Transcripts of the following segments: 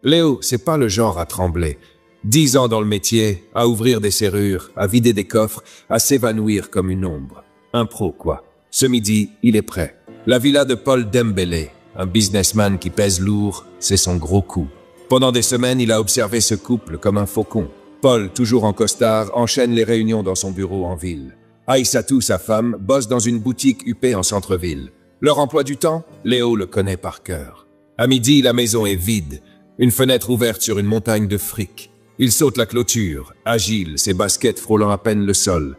Léo, c'est pas le genre à trembler. 10 ans dans le métier, à ouvrir des serrures, à vider des coffres, à s'évanouir comme une ombre. Un pro, quoi. Ce midi, il est prêt. La villa de Paul Dembélé, un businessman qui pèse lourd, c'est son gros coup. Pendant des semaines, il a observé ce couple comme un faucon. Paul, toujours en costard, enchaîne les réunions dans son bureau en ville. Aïssatou, sa femme, bosse dans une boutique huppée en centre-ville. Leur emploi du temps, Léo le connaît par cœur. À midi, la maison est vide, une fenêtre ouverte sur une montagne de fric. Il saute la clôture, agile, ses baskets frôlant à peine le sol.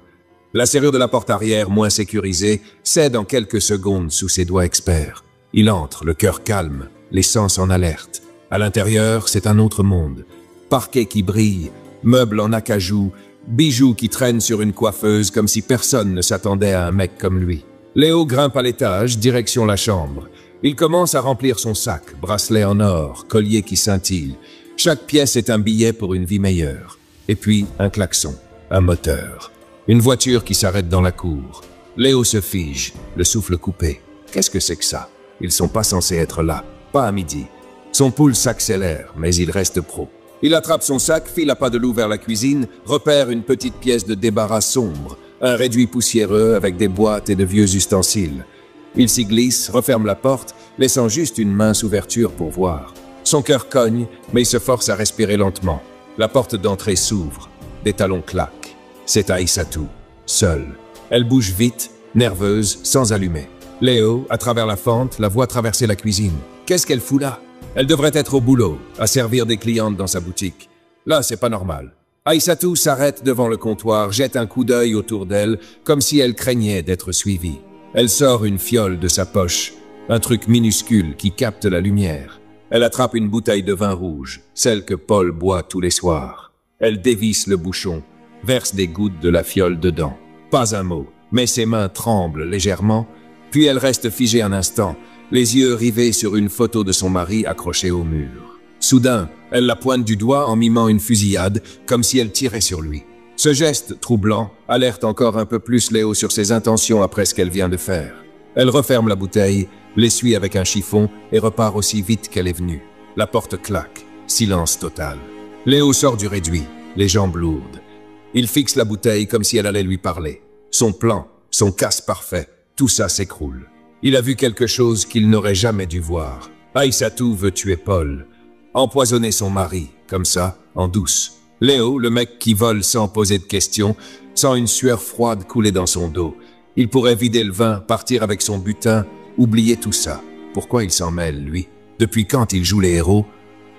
La serrure de la porte arrière, moins sécurisée, cède en quelques secondes sous ses doigts experts. Il entre, le cœur calme, les sens en alerte. À l'intérieur, c'est un autre monde. Parquet qui brille, meubles en acajou, bijoux qui traînent sur une coiffeuse comme si personne ne s'attendait à un mec comme lui. Léo grimpe à l'étage, direction la chambre. Il commence à remplir son sac, bracelet en or, collier qui scintille. Chaque pièce est un billet pour une vie meilleure. Et puis, un klaxon, un moteur. Une voiture qui s'arrête dans la cour. Léo se fige, le souffle coupé. Qu'est-ce que c'est que ça? Ils sont pas censés être là, pas à midi. Son pouls s'accélère, mais il reste pro. Il attrape son sac, file à pas de loup vers la cuisine, repère une petite pièce de débarras sombre, un réduit poussiéreux avec des boîtes et de vieux ustensiles. Il s'y glisse, referme la porte, laissant juste une mince ouverture pour voir. Son cœur cogne, mais il se force à respirer lentement. La porte d'entrée s'ouvre. Des talons claquent. C'est Aïssatou, seule. Elle bouge vite, nerveuse, sans allumer. Léo, à travers la fente, la voit traverser la cuisine. Qu'est-ce qu'elle fout là? Elle devrait être au boulot, à servir des clientes dans sa boutique. Là, c'est pas normal. Aïssatou s'arrête devant le comptoir, jette un coup d'œil autour d'elle, comme si elle craignait d'être suivie. Elle sort une fiole de sa poche, un truc minuscule qui capte la lumière. Elle attrape une bouteille de vin rouge, celle que Paul boit tous les soirs. Elle dévisse le bouchon, verse des gouttes de la fiole dedans. Pas un mot, mais ses mains tremblent légèrement, puis elle reste figée un instant, les yeux rivés sur une photo de son mari accrochée au mur. Soudain, elle la pointe du doigt en mimant une fusillade, comme si elle tirait sur lui. Ce geste troublant alerte encore un peu plus Léo sur ses intentions après ce qu'elle vient de faire. Elle referme la bouteille, l'essuie avec un chiffon et repart aussi vite qu'elle est venue. La porte claque, silence total. Léo sort du réduit, les jambes lourdes. Il fixe la bouteille comme si elle allait lui parler. Son plan, son casse parfait, tout ça s'écroule. Il a vu quelque chose qu'il n'aurait jamais dû voir. Aïssatou veut tuer Paul. Empoisonner son mari, comme ça, en douce. Léo, le mec qui vole sans poser de questions, sent une sueur froide couler dans son dos. Il pourrait vider le vin, partir avec son butin, oublier tout ça. Pourquoi il s'en mêle, lui? Depuis quand il joue les héros?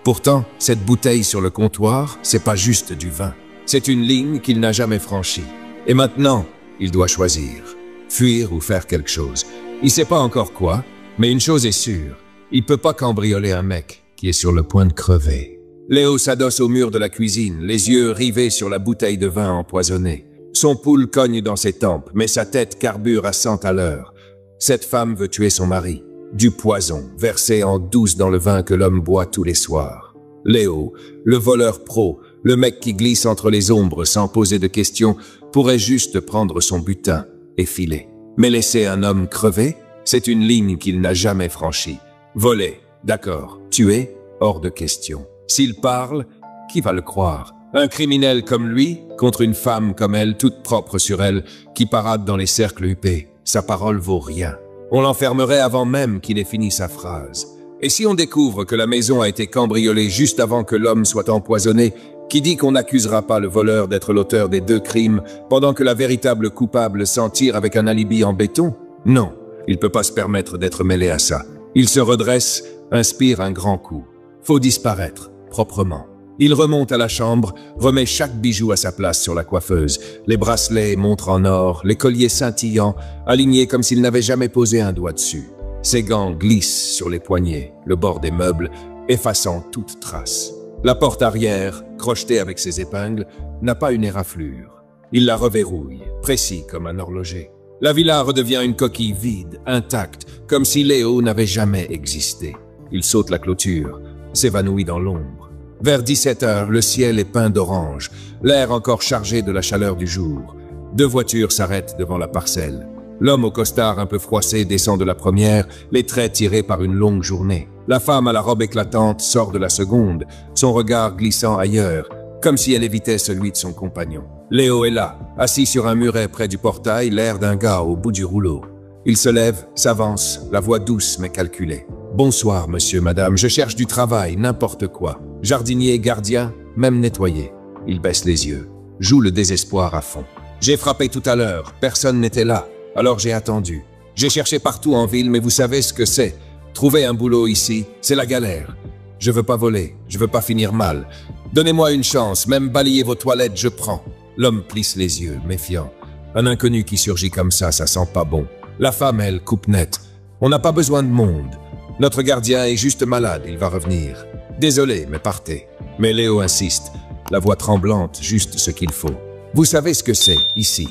Pourtant, cette bouteille sur le comptoir, c'est pas juste du vin. C'est une ligne qu'il n'a jamais franchie. Et maintenant, il doit choisir. Fuir ou faire quelque chose. Il sait pas encore quoi, mais une chose est sûre. Il peut pas cambrioler un mec qui est sur le point de crever. Léo s'adosse au mur de la cuisine, les yeux rivés sur la bouteille de vin empoisonnée. Son pouls cogne dans ses tempes, mais sa tête carbure à 100 à l'heure. Cette femme veut tuer son mari. Du poison, versé en douce dans le vin que l'homme boit tous les soirs. Léo, le voleur pro, le mec qui glisse entre les ombres sans poser de questions, pourrait juste prendre son butin et filer. Mais laisser un homme crever, c'est une ligne qu'il n'a jamais franchie. Voler, d'accord. Tuer, hors de question. S'il parle, qui va le croire? Un criminel comme lui, contre une femme comme elle, toute propre sur elle, qui parade dans les cercles huppés. Sa parole vaut rien. On l'enfermerait avant même qu'il ait fini sa phrase. Et si on découvre que la maison a été cambriolée juste avant que l'homme soit empoisonné, qui dit qu'on n'accusera pas le voleur d'être l'auteur des 2 crimes, pendant que la véritable coupable s'en tire avec un alibi en béton? Non, il peut pas se permettre d'être mêlé à ça. Il se redresse, inspire un grand coup. Faut disparaître, proprement. Il remonte à la chambre, remet chaque bijou à sa place sur la coiffeuse, les bracelets et montres en or, les colliers scintillants, alignés comme s'il n'avait jamais posé un doigt dessus. Ses gants glissent sur les poignets, le bord des meubles, effaçant toute trace. La porte arrière, crochetée avec ses épingles, n'a pas une éraflure. Il la reverrouille, précis comme un horloger. La villa redevient une coquille vide, intacte, comme si Léo n'avait jamais existé. Il saute la clôture, s'évanouit dans l'ombre. Vers 17 heures, le ciel est peint d'orange, l'air encore chargé de la chaleur du jour. 2 voitures s'arrêtent devant la parcelle. L'homme au costard un peu froissé descend de la première, les traits tirés par une longue journée. La femme à la robe éclatante sort de la seconde, son regard glissant ailleurs, comme si elle évitait celui de son compagnon. Léo est là, assis sur un muret près du portail, l'air d'un gars au bout du rouleau. Il se lève, s'avance, la voix douce mais calculée. « Bonsoir, monsieur, madame, je cherche du travail, n'importe quoi. Jardinier, gardien, même nettoyer. » Il baisse les yeux, joue le désespoir à fond. « J'ai frappé tout à l'heure, personne n'était là, alors j'ai attendu. J'ai cherché partout en ville, mais vous savez ce que c'est. Trouver un boulot ici, c'est la galère. Je veux pas voler, je veux pas finir mal. Donnez-moi une chance, même balayer vos toilettes, je prends. » L'homme plisse les yeux, méfiant. Un inconnu qui surgit comme ça sent pas bon. La femme, elle, coupe net. « On n'a pas besoin de monde. Notre gardien est juste malade, il va revenir. Désolé, mais partez. » Mais Léo insiste, la voix tremblante, juste ce qu'il faut. « Vous savez ce que c'est, ici.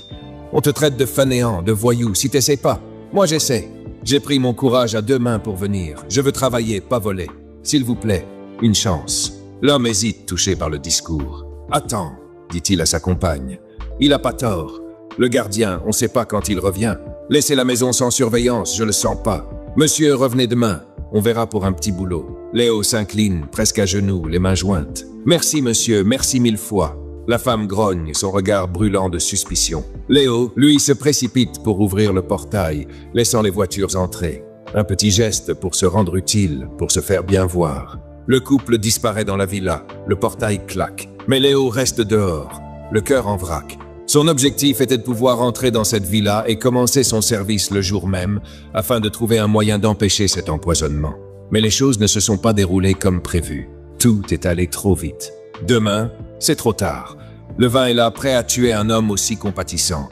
On te traite de fainéant, de voyou, si t'essaies pas. Moi j'essaie. J'ai pris mon courage à 2 mains pour venir. Je veux travailler, pas voler. S'il vous plaît, une chance. » L'homme hésite, touché par le discours. « Attends, dit-il à sa compagne. Il a pas tort. Le gardien, on sait pas quand il revient. Laissez la maison sans surveillance, je le sens pas. Monsieur, revenez demain. On verra pour un petit boulot. » Léo s'incline, presque à genoux, les mains jointes. « Merci, monsieur, merci 1000 fois. » La femme grogne, son regard brûlant de suspicion. Léo, lui, se précipite pour ouvrir le portail, laissant les voitures entrer. Un petit geste pour se rendre utile, pour se faire bien voir. Le couple disparaît dans la villa, le portail claque. Mais Léo reste dehors, le cœur en vrac. Son objectif était de pouvoir entrer dans cette villa et commencer son service le jour même, afin de trouver un moyen d'empêcher cet empoisonnement. Mais les choses ne se sont pas déroulées comme prévu. Tout est allé trop vite. Demain, c'est trop tard. Le vin est là, prêt à tuer un homme aussi compatissant.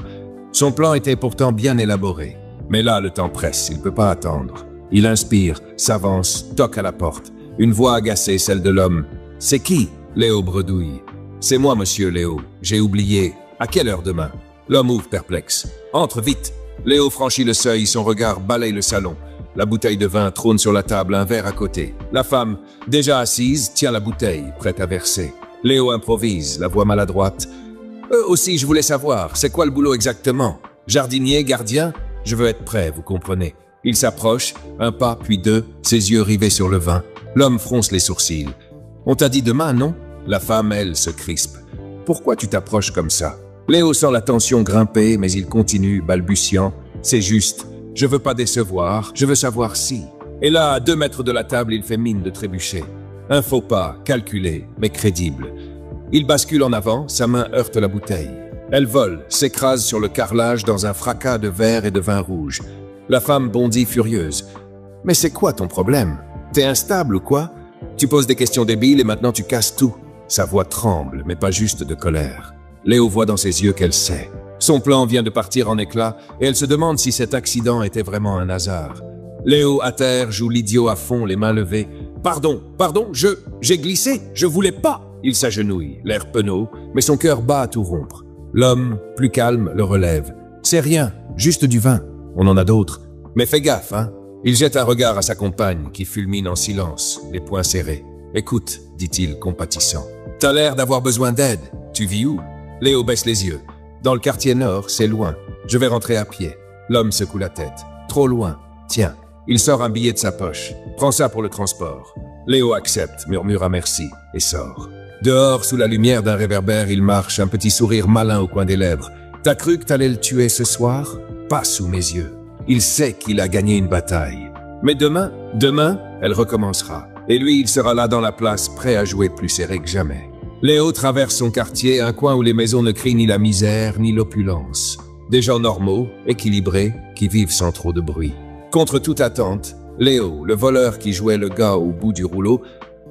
Son plan était pourtant bien élaboré. Mais là, le temps presse, il ne peut pas attendre. Il inspire, s'avance, toque à la porte. Une voix agacée, celle de l'homme. « C'est qui ?» Léo bredouille. « C'est moi, monsieur Léo. J'ai oublié. À quelle heure demain ?» L'homme ouvre perplexe. « Entre vite !» Léo franchit le seuil, son regard balaye le salon. La bouteille de vin trône sur la table, un verre à côté. La femme, déjà assise, tient la bouteille, prête à verser. Léo improvise, la voix maladroite. « Eux aussi, je voulais savoir, c'est quoi le boulot exactement? Jardinier, gardien? Je veux être prêt, vous comprenez. » Il s'approche, un pas, puis 2, ses yeux rivés sur le vin. L'homme fronce les sourcils. « On t'a dit demain, non ?» La femme, elle, se crispe. « Pourquoi tu t'approches comme ça ?» Léo sent la tension grimper, mais il continue, balbutiant. « C'est juste. Je veux pas décevoir, je veux savoir si. » Et là, à 2 mètres de la table, il fait mine de trébucher. Un faux pas, calculé, mais crédible. Il bascule en avant, sa main heurte la bouteille. Elle vole, s'écrase sur le carrelage dans un fracas de verre et de vin rouge. La femme bondit furieuse. « Mais c'est quoi ton problème? T'es instable ou quoi? Tu poses des questions débiles et maintenant tu casses tout. » Sa voix tremble, mais pas juste de colère. Léo voit dans ses yeux qu'elle sait. Son plan vient de partir en éclats et elle se demande si cet accident était vraiment un hasard. Léo, à terre, joue l'idiot à fond, les mains levées. « Pardon, j'ai glissé, je voulais pas !» Il s'agenouille, l'air penaud, mais son cœur bat à tout rompre. L'homme, plus calme, le relève. « C'est rien, juste du vin. On en a d'autres. Mais fais gaffe, hein !» Il jette un regard à sa compagne, qui fulmine en silence, les poings serrés. « Écoute, » dit-il, compatissant. « T'as l'air d'avoir besoin d'aide. Tu vis où ?» Léo baisse les yeux. « Dans le quartier nord, c'est loin. Je vais rentrer à pied. » L'homme secoue la tête. « Trop loin. Tiens. » Il sort un billet de sa poche. « Prends ça pour le transport. » Léo accepte, murmure un merci, et sort. Dehors, sous la lumière d'un réverbère, il marche, un petit sourire malin au coin des lèvres. « T'as cru que t'allais le tuer ce soir? Pas sous mes yeux. Il sait qu'il a gagné une bataille. Mais demain, elle recommencera. Et lui, il sera là dans la place, prêt à jouer plus serré que jamais. » Léo traverse son quartier, un coin où les maisons ne crient ni la misère, ni l'opulence. Des gens normaux, équilibrés, qui vivent sans trop de bruit. Contre toute attente, Léo, le voleur qui jouait le gars au bout du rouleau,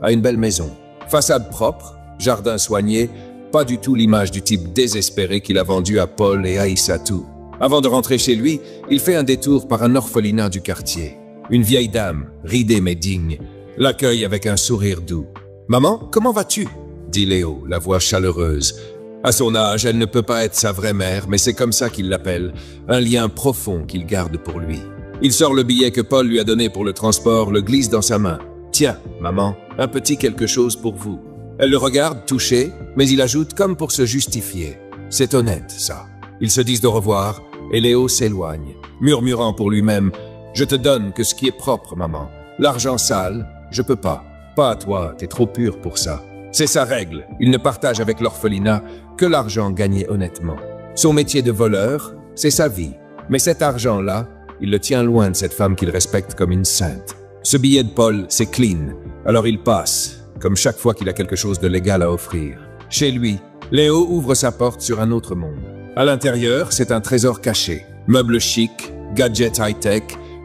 a une belle maison. Façade propre, jardin soigné, pas du tout l'image du type désespéré qu'il a vendu à Paul et Aïssatou. Avant de rentrer chez lui, il fait un détour par un orphelinat du quartier. Une vieille dame, ridée mais digne, l'accueille avec un sourire doux. « Maman, comment vas-tu ?» dit Léo, la voix chaleureuse. À son âge, elle ne peut pas être sa vraie mère, mais c'est comme ça qu'il l'appelle, un lien profond qu'il garde pour lui. Il sort le billet que Paul lui a donné pour le transport, le glisse dans sa main. « Tiens, maman, un petit quelque chose pour vous. » Elle le regarde, touchée, mais il ajoute comme pour se justifier. C'est honnête, ça. Ils se disent au revoir, et Léo s'éloigne, murmurant pour lui-même « Je te donne que ce qui est propre, maman. L'argent sale, Je peux pas. Pas à toi, t'es trop pur pour ça. C'est sa règle. Il ne partage avec l'orphelinat que l'argent gagné honnêtement. Son métier de voleur, c'est sa vie. Mais cet argent-là, il le tient loin de cette femme qu'il respecte comme une sainte. Ce billet de Paul, c'est clean. Alors il passe, comme chaque fois qu'il a quelque chose de légal à offrir. Chez lui, Léo ouvre sa porte sur un autre monde. À l'intérieur, c'est un trésor caché. Meubles chics, gadgets high-tech,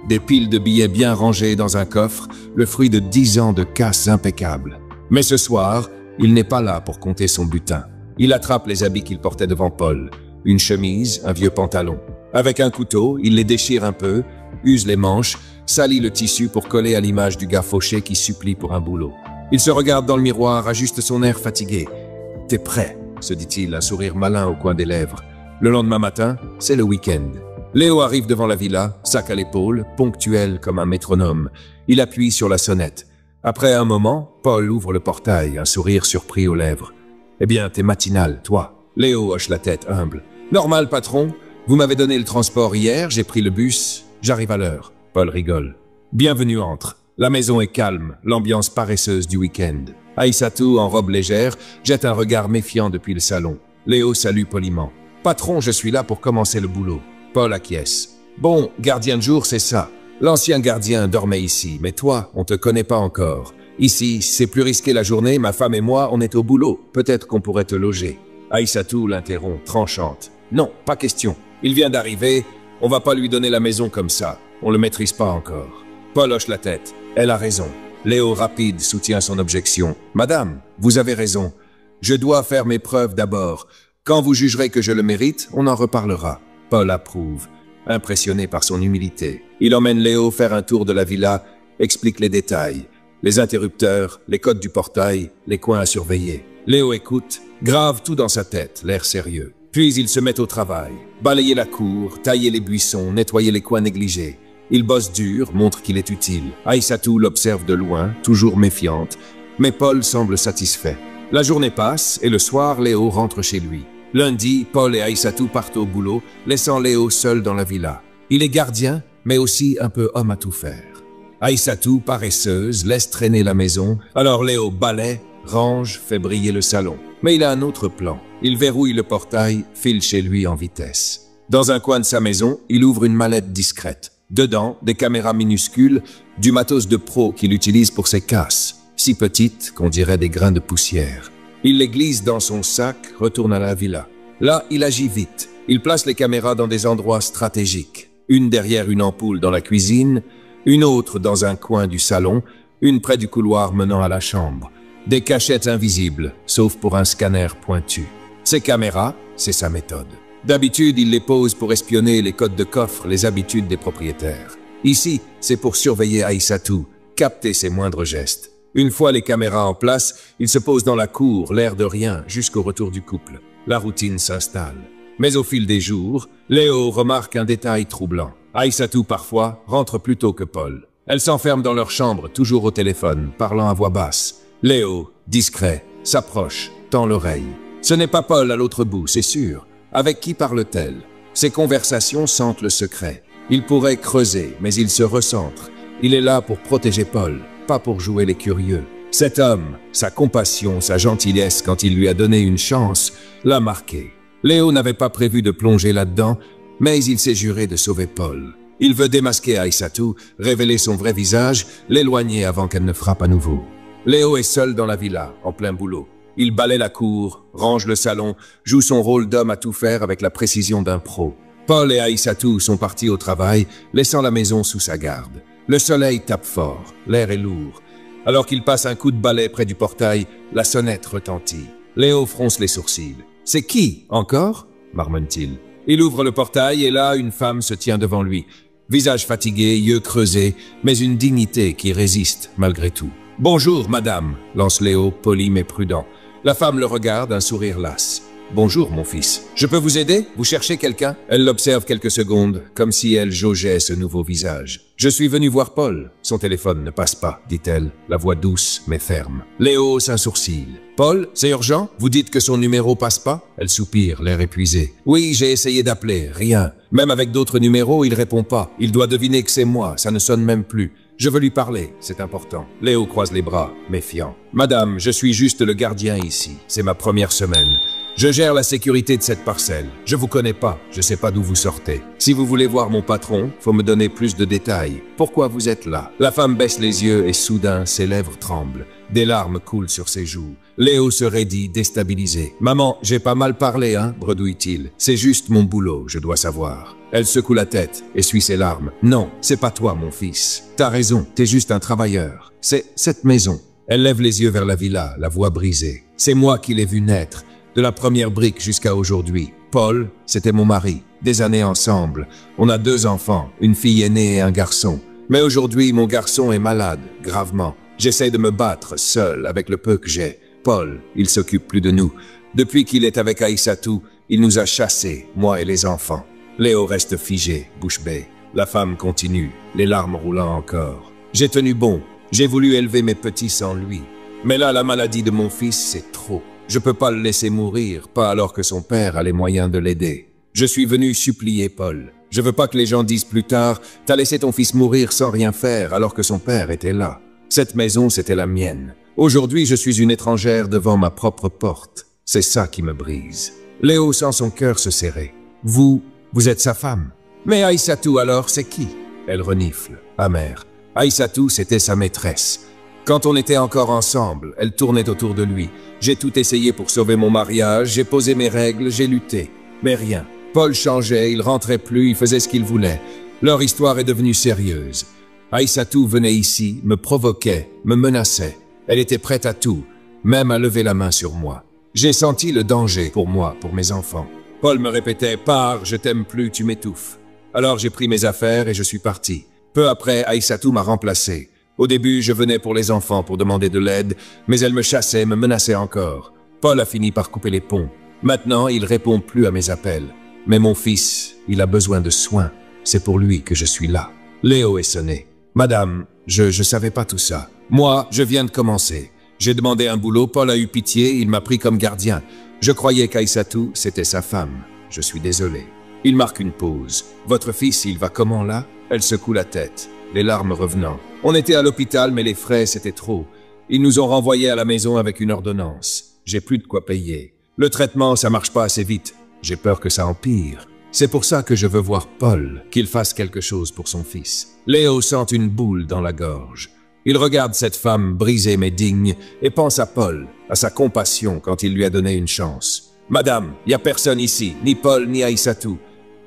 des piles de billets bien rangés dans un coffre, le fruit de 10 ans de casse impeccable. Mais ce soir, il n'est pas là pour compter son butin. Il attrape les habits qu'il portait devant Paul. Une chemise, un vieux pantalon. Avec un couteau, il les déchire un peu, use les manches, salit le tissu pour coller à l'image du gars fauché qui supplie pour un boulot. Il se regarde dans le miroir, ajuste son air fatigué. « T'es prêt ?» se dit-il, un sourire malin au coin des lèvres. Le lendemain matin, c'est le week-end. Léo arrive devant la villa, sac à l'épaule, ponctuel comme un métronome. Il appuie sur la sonnette. Après un moment, Paul ouvre le portail, un sourire surpris aux lèvres. « Eh bien, t'es matinal, toi. » Léo hoche la tête, humble. « Normal, patron. Vous m'avez donné le transport hier, j'ai pris le bus. J'arrive à l'heure. » Paul rigole. « Bienvenue entre. La maison est calme, l'ambiance paresseuse du week-end. » Aïssatou, en robe légère, jette un regard méfiant depuis le salon. Léo salue poliment. « Patron, je suis là pour commencer le boulot. » Paul acquiesce. « Bon, gardien de jour, c'est ça. L'ancien gardien dormait ici, mais toi, on te connaît pas encore. Ici, c'est plus risqué la journée, ma femme et moi, on est au boulot. Peut-être qu'on pourrait te loger. » Aïssatou l'interrompt, tranchante. « Non, pas question. Il vient d'arriver, on va pas lui donner la maison comme ça. On le maîtrise pas encore. » Paul hoche la tête. Elle a raison. Léo, rapide, soutient son objection. « Madame, vous avez raison. Je dois faire mes preuves d'abord. Quand vous jugerez que je le mérite, on en reparlera. » Paul approuve, impressionné par son humilité. Il emmène Léo faire un tour de la villa, explique les détails. Les interrupteurs, les codes du portail, les coins à surveiller. Léo écoute, grave tout dans sa tête, l'air sérieux. Puis il se met au travail. Balayer la cour, tailler les buissons, nettoyer les coins négligés. Il bosse dur, montre qu'il est utile. Aïssatou l'observe de loin, toujours méfiante. Mais Paul semble satisfait. La journée passe et le soir, Léo rentre chez lui. Lundi, Paul et Aïssatou partent au boulot, laissant Léo seul dans la villa. Il est gardien, mais aussi un peu homme à tout faire. Aïssatou, paresseuse, laisse traîner la maison. Alors Léo balaie, range, fait briller le salon. Mais il a un autre plan. Il verrouille le portail, file chez lui en vitesse. Dans un coin de sa maison, il ouvre une mallette discrète. Dedans, des caméras minuscules, du matos de pro qu'il utilise pour ses casses, si petites qu'on dirait des grains de poussière. Il les glisse dans son sac, retourne à la villa. Là, il agit vite. Il place les caméras dans des endroits stratégiques. Une derrière une ampoule dans la cuisine, une autre dans un coin du salon, une près du couloir menant à la chambre. Des cachettes invisibles, sauf pour un scanner pointu. Ces caméras, c'est sa méthode. D'habitude, il les pose pour espionner les codes de coffre, les habitudes des propriétaires. Ici, c'est pour surveiller Aïssatou, capter ses moindres gestes. Une fois les caméras en place, il se pose dans la cour, l'air de rien, jusqu'au retour du couple. La routine s'installe. Mais au fil des jours, Léo remarque un détail troublant. Aïssatou, parfois, rentre plus tôt que Paul. Elle s'enferme dans leur chambre, toujours au téléphone, parlant à voix basse. Léo, discret, s'approche, tend l'oreille. Ce n'est pas Paul à l'autre bout, c'est sûr. Avec qui parle-t-elle? Ces conversations sentent le secret. Il pourrait creuser, mais il se recentre. Il est là pour protéger Paul, pas pour jouer les curieux. Cet homme, sa compassion, sa gentillesse quand il lui a donné une chance, l'a marqué. Léo n'avait pas prévu de plonger là-dedans, mais il s'est juré de sauver Paul. Il veut démasquer Aïssatou, révéler son vrai visage, l'éloigner avant qu'elle ne frappe à nouveau. Léo est seul dans la villa, en plein boulot. Il balaie la cour, range le salon, joue son rôle d'homme à tout faire avec la précision d'un pro. Paul et Aïssatou sont partis au travail, laissant la maison sous sa garde. Le soleil tape fort, l'air est lourd. Alors qu'il passe un coup de balai près du portail, la sonnette retentit. Léo fronce les sourcils. « C'est qui, encore ?» marmonne-t-il. Il ouvre le portail et là, une femme se tient devant lui. Visage fatigué, yeux creusés, mais une dignité qui résiste malgré tout. « Bonjour, madame » lance Léo, poli mais prudent. La femme le regarde, un sourire las. « Bonjour, mon fils. Je peux vous aider? Vous cherchez quelqu'un ?» Elle l'observe quelques secondes, comme si elle jaugeait ce nouveau visage. « Je suis venu voir Paul. Son téléphone ne passe pas, dit-elle, la voix douce mais ferme. Léo hausse un sourcil. « Paul, c'est urgent? Vous dites que son numéro passe pas ?» Elle soupire, l'air épuisé. « Oui, j'ai essayé d'appeler, rien. Même avec d'autres numéros, il répond pas. Il doit deviner que c'est moi, ça ne sonne même plus. Je veux lui parler, c'est important. Léo croise les bras, méfiant. Madame, je suis juste le gardien ici. C'est ma première semaine. Je gère la sécurité de cette parcelle. Je vous connais pas, je sais pas d'où vous sortez. Si vous voulez voir mon patron, faut me donner plus de détails. Pourquoi vous êtes là? La femme baisse les yeux et soudain, ses lèvres tremblent. Des larmes coulent sur ses joues. Léo se raidit, déstabilisé. « Maman, j'ai pas mal parlé, hein ?» bredouille-t-il. « C'est juste mon boulot, je dois savoir. » Elle secoue la tête, essuie ses larmes. « Non, c'est pas toi, mon fils. T'as raison, t'es juste un travailleur. C'est cette maison. » Elle lève les yeux vers la villa, la voix brisée. « C'est moi qui l'ai vu naître. De la première brique jusqu'à aujourd'hui. Paul, c'était mon mari. Des années ensemble. On a 2 enfants, une fille aînée et un garçon. Mais aujourd'hui, mon garçon est malade, gravement. J'essaie de me battre seul avec le peu que j'ai. Paul, il s'occupe plus de nous. Depuis qu'il est avec Aïssatou, il nous a chassés, moi et les enfants. » Léo reste figé, bouche bée. La femme continue, les larmes roulant encore. « J'ai tenu bon. J'ai voulu élever mes petits sans lui. Mais là, la maladie de mon fils, c'est trop. Je peux pas le laisser mourir, pas alors que son père a les moyens de l'aider. Je suis venu supplier Paul. Je veux pas que les gens disent plus tard « T'as laissé ton fils mourir sans rien faire alors que son père était là. » Cette maison, c'était la mienne. Aujourd'hui, je suis une étrangère devant ma propre porte. C'est ça qui me brise. Léo sent son cœur se serrer. Vous êtes sa femme. Mais Aïssatou alors, c'est qui? Elle renifle, amère. Aïssatou, c'était sa maîtresse. Quand on était encore ensemble, elle tournait autour de lui. J'ai tout essayé pour sauver mon mariage, j'ai posé mes règles, j'ai lutté. Mais rien. Paul changeait, il rentrait plus, il faisait ce qu'il voulait. Leur histoire est devenue sérieuse. Aïssatou venait ici, me provoquait, me menaçait. Elle était prête à tout, même à lever la main sur moi. J'ai senti le danger pour moi, pour mes enfants. Paul me répétait « Pars, je t'aime plus, tu m'étouffes ». Alors j'ai pris mes affaires et je suis parti. Peu après, Aïssatou m'a remplacé. Au début, je venais pour les enfants pour demander de l'aide, mais elle me chassait, me menaçait encore. Paul a fini par couper les ponts. Maintenant, il répond plus à mes appels. Mais mon fils, il a besoin de soins. C'est pour lui que je suis là. Léo est sonné. Madame, je savais pas tout ça. Moi, je viens de commencer. J'ai demandé un boulot, Paul a eu pitié, il m'a pris comme gardien. Je croyais qu'Aïssatou, c'était sa femme. Je suis désolé. Il marque une pause. Votre fils, il va comment là? Elle secoue la tête, les larmes revenant. On était à l'hôpital, mais les frais, c'était trop. Ils nous ont renvoyés à la maison avec une ordonnance. J'ai plus de quoi payer. Le traitement, ça marche pas assez vite. J'ai peur que ça empire. C'est pour ça que je veux voir Paul, qu'il fasse quelque chose pour son fils. Léo sent une boule dans la gorge. Il regarde cette femme brisée mais digne et pense à Paul, à sa compassion quand il lui a donné une chance. « Madame, y a personne ici, ni Paul ni Aïssatou.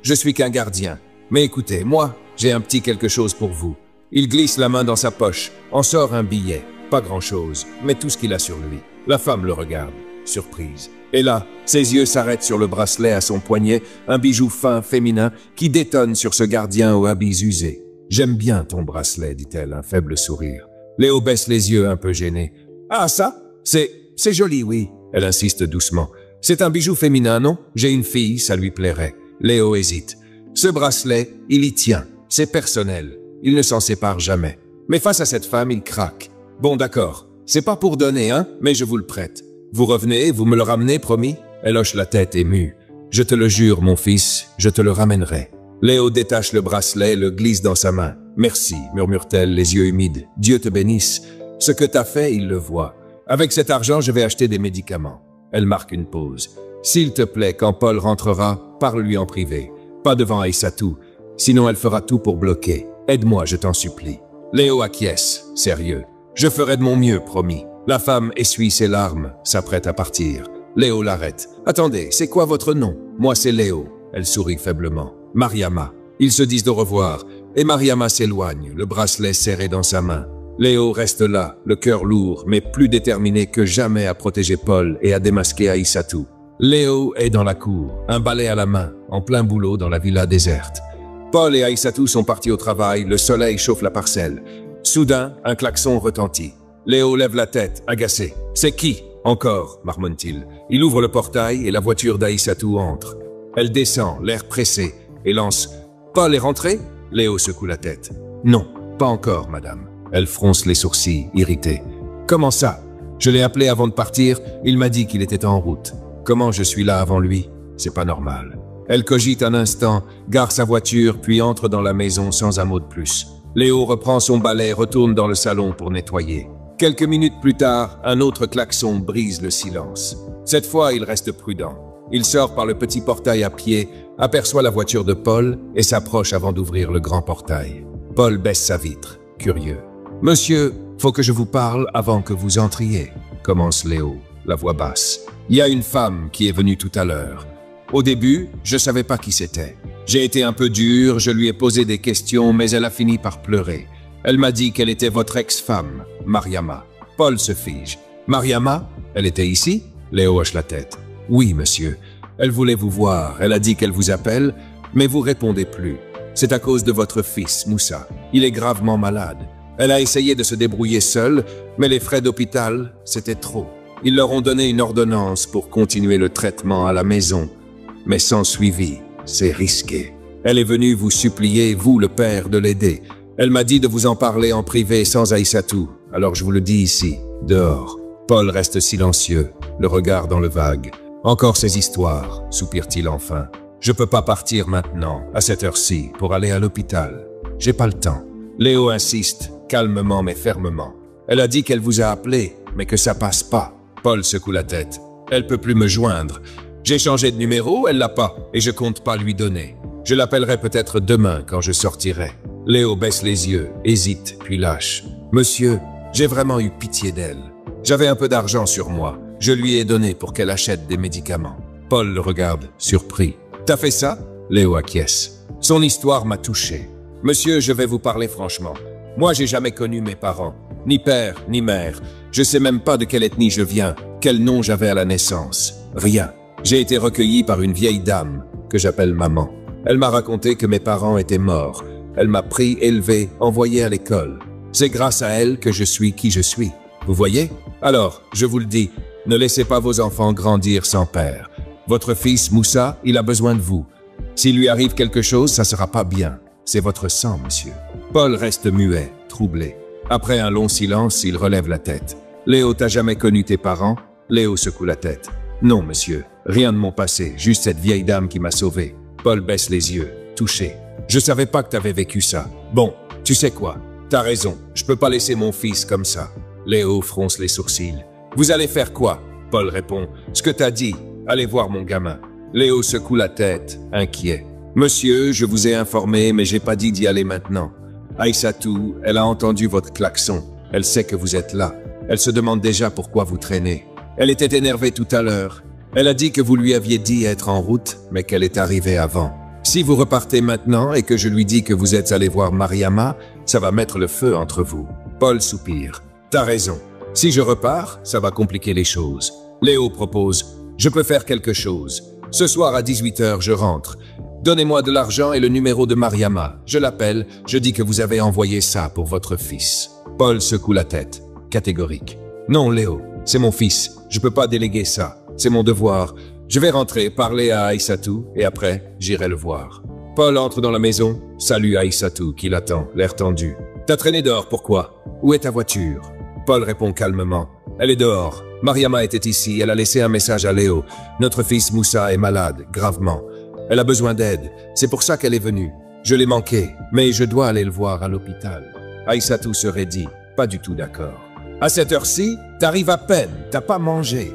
Je suis qu'un gardien. Mais écoutez, moi, j'ai un petit quelque chose pour vous. » Il glisse la main dans sa poche, en sort un billet. Pas grand-chose, mais tout ce qu'il a sur lui. La femme le regarde, surprise. Et là, ses yeux s'arrêtent sur le bracelet à son poignet, un bijou fin, féminin, qui détonne sur ce gardien aux habits usés. « J'aime bien ton bracelet, dit-elle, un faible sourire. Léo baisse les yeux un peu gêné. « Ah, ça? C'est joli, oui. » Elle insiste doucement. « C'est un bijou féminin, non? J'ai une fille, ça lui plairait. » Léo hésite. Ce bracelet, il y tient. C'est personnel. Il ne s'en sépare jamais. Mais face à cette femme, il craque. « Bon, d'accord. C'est pas pour donner, hein, mais je vous le prête. Vous revenez, vous me le ramenez, promis ?» Elle hoche la tête émue. « Je te le jure, mon fils, je te le ramènerai. » Léo détache le bracelet, le glisse dans sa main. « Merci, murmure-t-elle, les yeux humides. Dieu te bénisse. Ce que t'as fait, il le voit. Avec cet argent, je vais acheter des médicaments. » Elle marque une pause. « S'il te plaît, quand Paul rentrera, parle-lui en privé. Pas devant Aïssatou. Sinon, elle fera tout pour bloquer. Aide-moi, je t'en supplie. » Léo acquiesce, sérieux. « Je ferai de mon mieux, promis. » La femme essuie ses larmes, s'apprête à partir. Léo l'arrête. « Attendez, c'est quoi votre nom? »« Moi, c'est Léo. » Elle sourit faiblement. « Mariama. » Ils se disent au revoir, et Mariama s'éloigne, le bracelet serré dans sa main. Léo reste là, le cœur lourd, mais plus déterminé que jamais à protéger Paul et à démasquer Aïssatou. Léo est dans la cour, un balai à la main, en plein boulot dans la villa déserte. Paul et Aïssatou sont partis au travail, le soleil chauffe la parcelle. Soudain, un klaxon retentit. Léo lève la tête, agacé. « C'est qui ?»« Encore » marmonne-t-il. Il ouvre le portail et la voiture d'Aïssatou entre. Elle descend, l'air pressé, et lance « Paul est rentré ?» Léo secoue la tête. « Non, pas encore, madame. » Elle fronce les sourcils, irritée. « Comment ça? Je l'ai appelé avant de partir, il m'a dit qu'il était en route. Comment je suis là avant lui? C'est pas normal. » Elle cogite un instant, gare sa voiture, puis entre dans la maison sans un mot de plus. Léo reprend son balai et retourne dans le salon pour nettoyer. Quelques minutes plus tard, un autre klaxon brise le silence. Cette fois, il reste prudent. Il sort par le petit portail à pied, aperçoit la voiture de Paul et s'approche avant d'ouvrir le grand portail. Paul baisse sa vitre, curieux. « Monsieur, faut que je vous parle avant que vous entriez », commence Léo, la voix basse. « Il y a une femme qui est venue tout à l'heure. Au début, je savais pas qui c'était. J'ai été un peu dur, je lui ai posé des questions, mais elle a fini par pleurer. Elle m'a dit qu'elle était votre ex-femme, Mariama. » Paul se fige. « Mariama? Elle était ici ?» Léo hoche la tête. « Oui, monsieur. Elle voulait vous voir. Elle a dit qu'elle vous appelle, mais vous répondez plus. C'est à cause de votre fils, Moussa. Il est gravement malade. Elle a essayé de se débrouiller seule, mais les frais d'hôpital, c'était trop. Ils leur ont donné une ordonnance pour continuer le traitement à la maison, mais sans suivi. C'est risqué. Elle est venue vous supplier, vous, le père, de l'aider. Elle m'a dit de vous en parler en privé sans Aïssatou, alors je vous le dis ici, dehors. » Paul reste silencieux, le regard dans le vague. « Encore ces histoires, soupire-t-il enfin. Je peux pas partir maintenant, à cette heure-ci, pour aller à l'hôpital. J'ai pas le temps. » Léo insiste, calmement mais fermement. « Elle a dit qu'elle vous a appelé, mais que ça passe pas. » Paul secoue la tête. « Elle peut plus me joindre. J'ai changé de numéro, elle l'a pas, et je compte pas lui donner. Je l'appellerai peut-être demain quand je sortirai. » Léo baisse les yeux, hésite, puis lâche. « Monsieur, j'ai vraiment eu pitié d'elle. J'avais un peu d'argent sur moi. Je lui ai donné pour qu'elle achète des médicaments. » Paul le regarde, surpris. « T'as fait ça ?» Léo acquiesce. « Son histoire m'a touché. Monsieur, je vais vous parler franchement. Moi, j'ai jamais connu mes parents. Ni père, ni mère. Je sais même pas de quelle ethnie je viens, quel nom j'avais à la naissance. Rien. J'ai été recueilli par une vieille dame, que j'appelle maman. Elle m'a raconté que mes parents étaient morts. Elle m'a pris, élevé, envoyé à l'école. C'est grâce à elle que je suis qui je suis. Vous voyez? Alors, je vous le dis, ne laissez pas vos enfants grandir sans père. Votre fils, Moussa, il a besoin de vous. S'il lui arrive quelque chose, ça sera pas bien. C'est votre sang, monsieur. » Paul reste muet, troublé. Après un long silence, il relève la tête. « Léo, t'as jamais connu tes parents ?» Léo secoue la tête. « Non, monsieur. Rien de mon passé, juste cette vieille dame qui m'a sauvé. » Paul baisse les yeux, touché. « Je savais pas que t'avais vécu ça. Bon, tu sais quoi? T'as raison, je peux pas laisser mon fils comme ça. » Léo fronce les sourcils. « Vous allez faire quoi ?» Paul répond. « Ce que t'as dit. Allez voir mon gamin. » Léo secoue la tête, inquiet. « Monsieur, je vous ai informé, mais j'ai pas dit d'y aller maintenant. Aïssatou, elle a entendu votre klaxon. Elle sait que vous êtes là. Elle se demande déjà pourquoi vous traînez. Elle était énervée tout à l'heure. Elle a dit que vous lui aviez dit être en route, mais qu'elle est arrivée avant. Si vous repartez maintenant et que je lui dis que vous êtes allé voir Mariama, ça va mettre le feu entre vous. » Paul soupire. « T'as raison. Si je repars, ça va compliquer les choses. » Léo propose. « Je peux faire quelque chose. Ce soir à 18h, je rentre. Donnez-moi de l'argent et le numéro de Mariama. Je l'appelle, je dis que vous avez envoyé ça pour votre fils. » Paul secoue la tête, catégorique. « Non, Léo, c'est mon fils. Je peux pas déléguer ça. C'est mon devoir. Je vais rentrer, parler à Aïssatou, et après, j'irai le voir. » Paul entre dans la maison, salue Aïssatou qui l'attend, l'air tendu. « T'as traîné dehors, pourquoi? Où est ta voiture ?» Paul répond calmement. « Elle est dehors. Mariama était ici, elle a laissé un message à Léo. Notre fils Moussa est malade, gravement. Elle a besoin d'aide, c'est pour ça qu'elle est venue. Je l'ai manqué, mais je dois aller le voir à l'hôpital. » Aïssatou se raidit, pas du tout d'accord. « À cette heure-ci, t'arrives à peine, t'as pas mangé.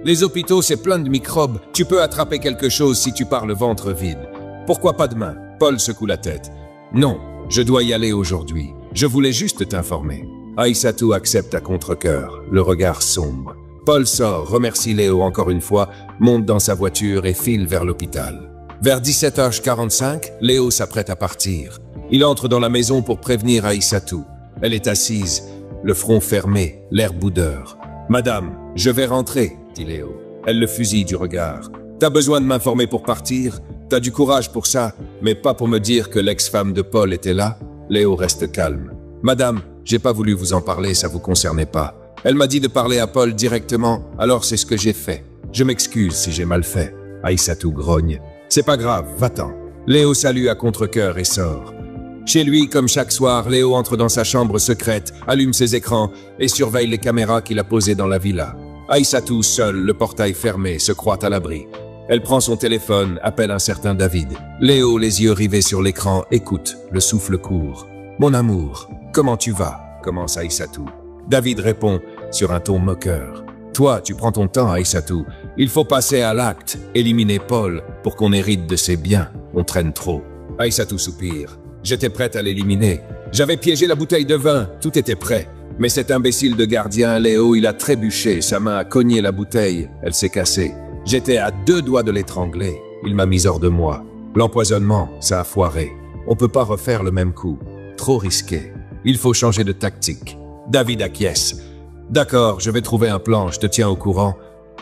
Les hôpitaux, c'est plein de microbes, tu peux attraper quelque chose si tu pars le ventre vide. Pourquoi pas demain ?» Paul secoue la tête. « Non, je dois y aller aujourd'hui. Je voulais juste t'informer. » Aïssatou accepte à contre-cœur, le regard sombre. Paul sort, remercie Léo encore une fois, monte dans sa voiture et file vers l'hôpital. Vers 17h45, Léo s'apprête à partir. Il entre dans la maison pour prévenir Aïssatou. Elle est assise, le front fermé, l'air boudeur. « Madame, je vais rentrer, » dit Léo. Elle le fusille du regard. « T'as besoin de m'informer pour partir? T'as du courage pour ça, mais pas pour me dire que l'ex-femme de Paul était là ?» Léo reste calme. « Madame, j'ai pas voulu vous en parler, ça vous concernait pas. Elle m'a dit de parler à Paul directement, alors c'est ce que j'ai fait. Je m'excuse si j'ai mal fait. » Aïssatou grogne. « C'est pas grave, va-t'en. » Léo salue à contre-cœur et sort. Chez lui, comme chaque soir, Léo entre dans sa chambre secrète, allume ses écrans et surveille les caméras qu'il a posées dans la villa. Aïssatou, seule, le portail fermé, se croit à l'abri. Elle prend son téléphone, appelle un certain David. Léo, les yeux rivés sur l'écran, écoute, le souffle court. « Mon amour, comment tu vas ?» commence Aïssatou. David répond sur un ton moqueur. « Toi, tu prends ton temps, Aïssatou. Il faut passer à l'acte, éliminer Paul pour qu'on hérite de ses biens. On traîne trop. » Aïssatou soupire. « J'étais prête à l'éliminer. J'avais piégé la bouteille de vin, tout était prêt. Mais cet imbécile de gardien, Léo, il a trébuché, sa main a cogné la bouteille, elle s'est cassée. J'étais à 2 doigts de l'étrangler. Il m'a mis hors de moi. L'empoisonnement, ça a foiré. On peut pas refaire le même coup. Trop risqué. Il faut changer de tactique. » David acquiesce. « D'accord, je vais trouver un plan, je te tiens au courant.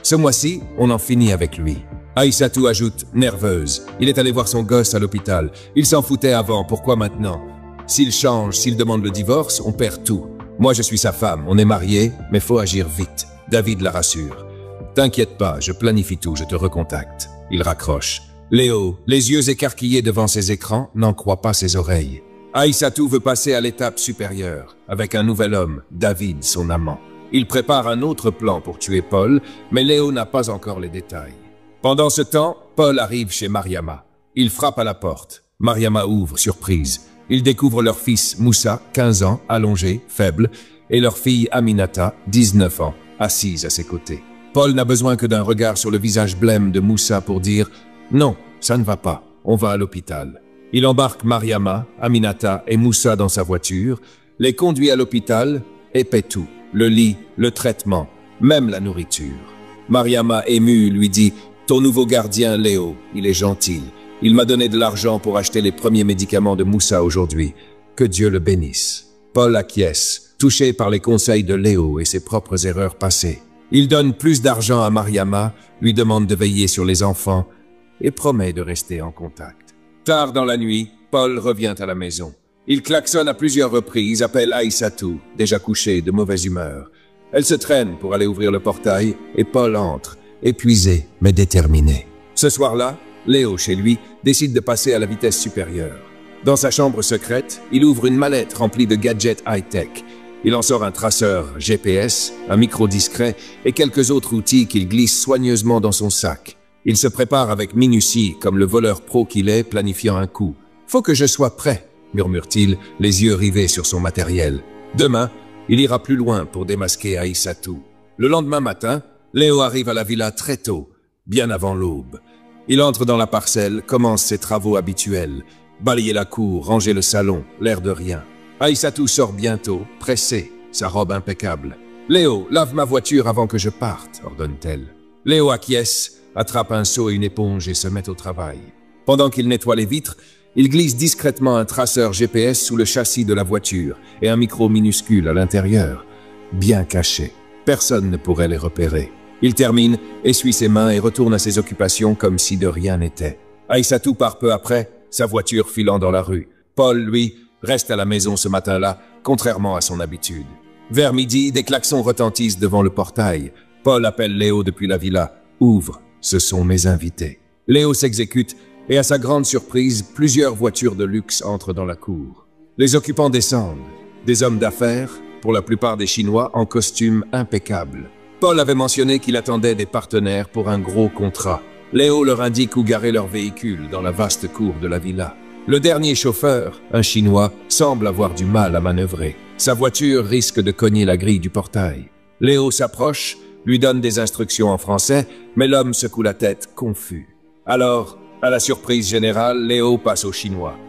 Ce mois-ci, on en finit avec lui. » Aïssatou ajoute, nerveuse. Il est allé voir son gosse à l'hôpital. Il s'en foutait avant, pourquoi maintenant? S'il change, s'il demande le divorce, on perd tout. Moi, je suis sa femme, on est mariés, mais faut agir vite. David la rassure. « T'inquiète pas, je planifie tout, je te recontacte. » Il raccroche. Léo, les yeux écarquillés devant ses écrans, n'en croit pas ses oreilles. Aïssatou veut passer à l'étape supérieure, avec un nouvel homme, David, son amant. Il prépare un autre plan pour tuer Paul, mais Léo n'a pas encore les détails. Pendant ce temps, Paul arrive chez Mariama. Il frappe à la porte. Mariama ouvre, surprise. Il découvre leur fils Moussa, 15 ans, allongé, faible, et leur fille Aminata, 19 ans, assise à ses côtés. Paul n'a besoin que d'un regard sur le visage blême de Moussa pour dire « Non, ça ne va pas, on va à l'hôpital ». Il embarque Mariama, Aminata et Moussa dans sa voiture, les conduit à l'hôpital et paie tout, le lit, le traitement, même la nourriture. Mariama, émue, lui dit « Ton nouveau gardien, Léo, il est gentil. Il m'a donné de l'argent pour acheter les premiers médicaments de Moussa aujourd'hui. Que Dieu le bénisse. » Paul acquiesce, touché par les conseils de Léo et ses propres erreurs passées. Il donne plus d'argent à Mariama, lui demande de veiller sur les enfants et promet de rester en contact. Tard dans la nuit, Paul revient à la maison. Il klaxonne à plusieurs reprises, appelle Aïssatou, déjà couchée, de mauvaise humeur. Elle se traîne pour aller ouvrir le portail et Paul entre, épuisé mais déterminé. Ce soir-là, Léo, chez lui, décide de passer à la vitesse supérieure. Dans sa chambre secrète, il ouvre une mallette remplie de gadgets high-tech. Il en sort un traceur GPS, un micro discret et quelques autres outils qu'il glisse soigneusement dans son sac. Il se prépare avec minutie, comme le voleur pro qu'il est, planifiant un coup. « Faut que je sois prêt », murmure-t-il, les yeux rivés sur son matériel. Demain, il ira plus loin pour démasquer Aïssatou. Le lendemain matin, Léo arrive à la villa très tôt, bien avant l'aube. Il entre dans la parcelle, commence ses travaux habituels. Balayer la cour, ranger le salon, l'air de rien. Aïssatou sort bientôt, pressée, sa robe impeccable. « Léo, lave ma voiture avant que je parte », ordonne-t-elle. Léo acquiesce, attrape un seau et une éponge et se met au travail. Pendant qu'il nettoie les vitres, il glisse discrètement un traceur GPS sous le châssis de la voiture et un micro minuscule à l'intérieur, bien caché. Personne ne pourrait les repérer. Il termine, essuie ses mains et retourne à ses occupations comme si de rien n'était. Aïssatou part peu après, sa voiture filant dans la rue. Paul, lui, reste à la maison ce matin-là, contrairement à son habitude. Vers midi, des klaxons retentissent devant le portail. Paul appelle Léo depuis la villa. « Ouvre, ce sont mes invités. » Léo s'exécute et à sa grande surprise, plusieurs voitures de luxe entrent dans la cour. Les occupants descendent, des hommes d'affaires, pour la plupart des Chinois en costume impeccable. Paul avait mentionné qu'il attendait des partenaires pour un gros contrat. Léo leur indique où garer leur véhicule dans la vaste cour de la villa. Le dernier chauffeur, un Chinois, semble avoir du mal à manœuvrer. Sa voiture risque de cogner la grille du portail. Léo s'approche, lui donne des instructions en français, mais l'homme secoue la tête, confus. Alors, à la surprise générale, Léo passe au Chinois.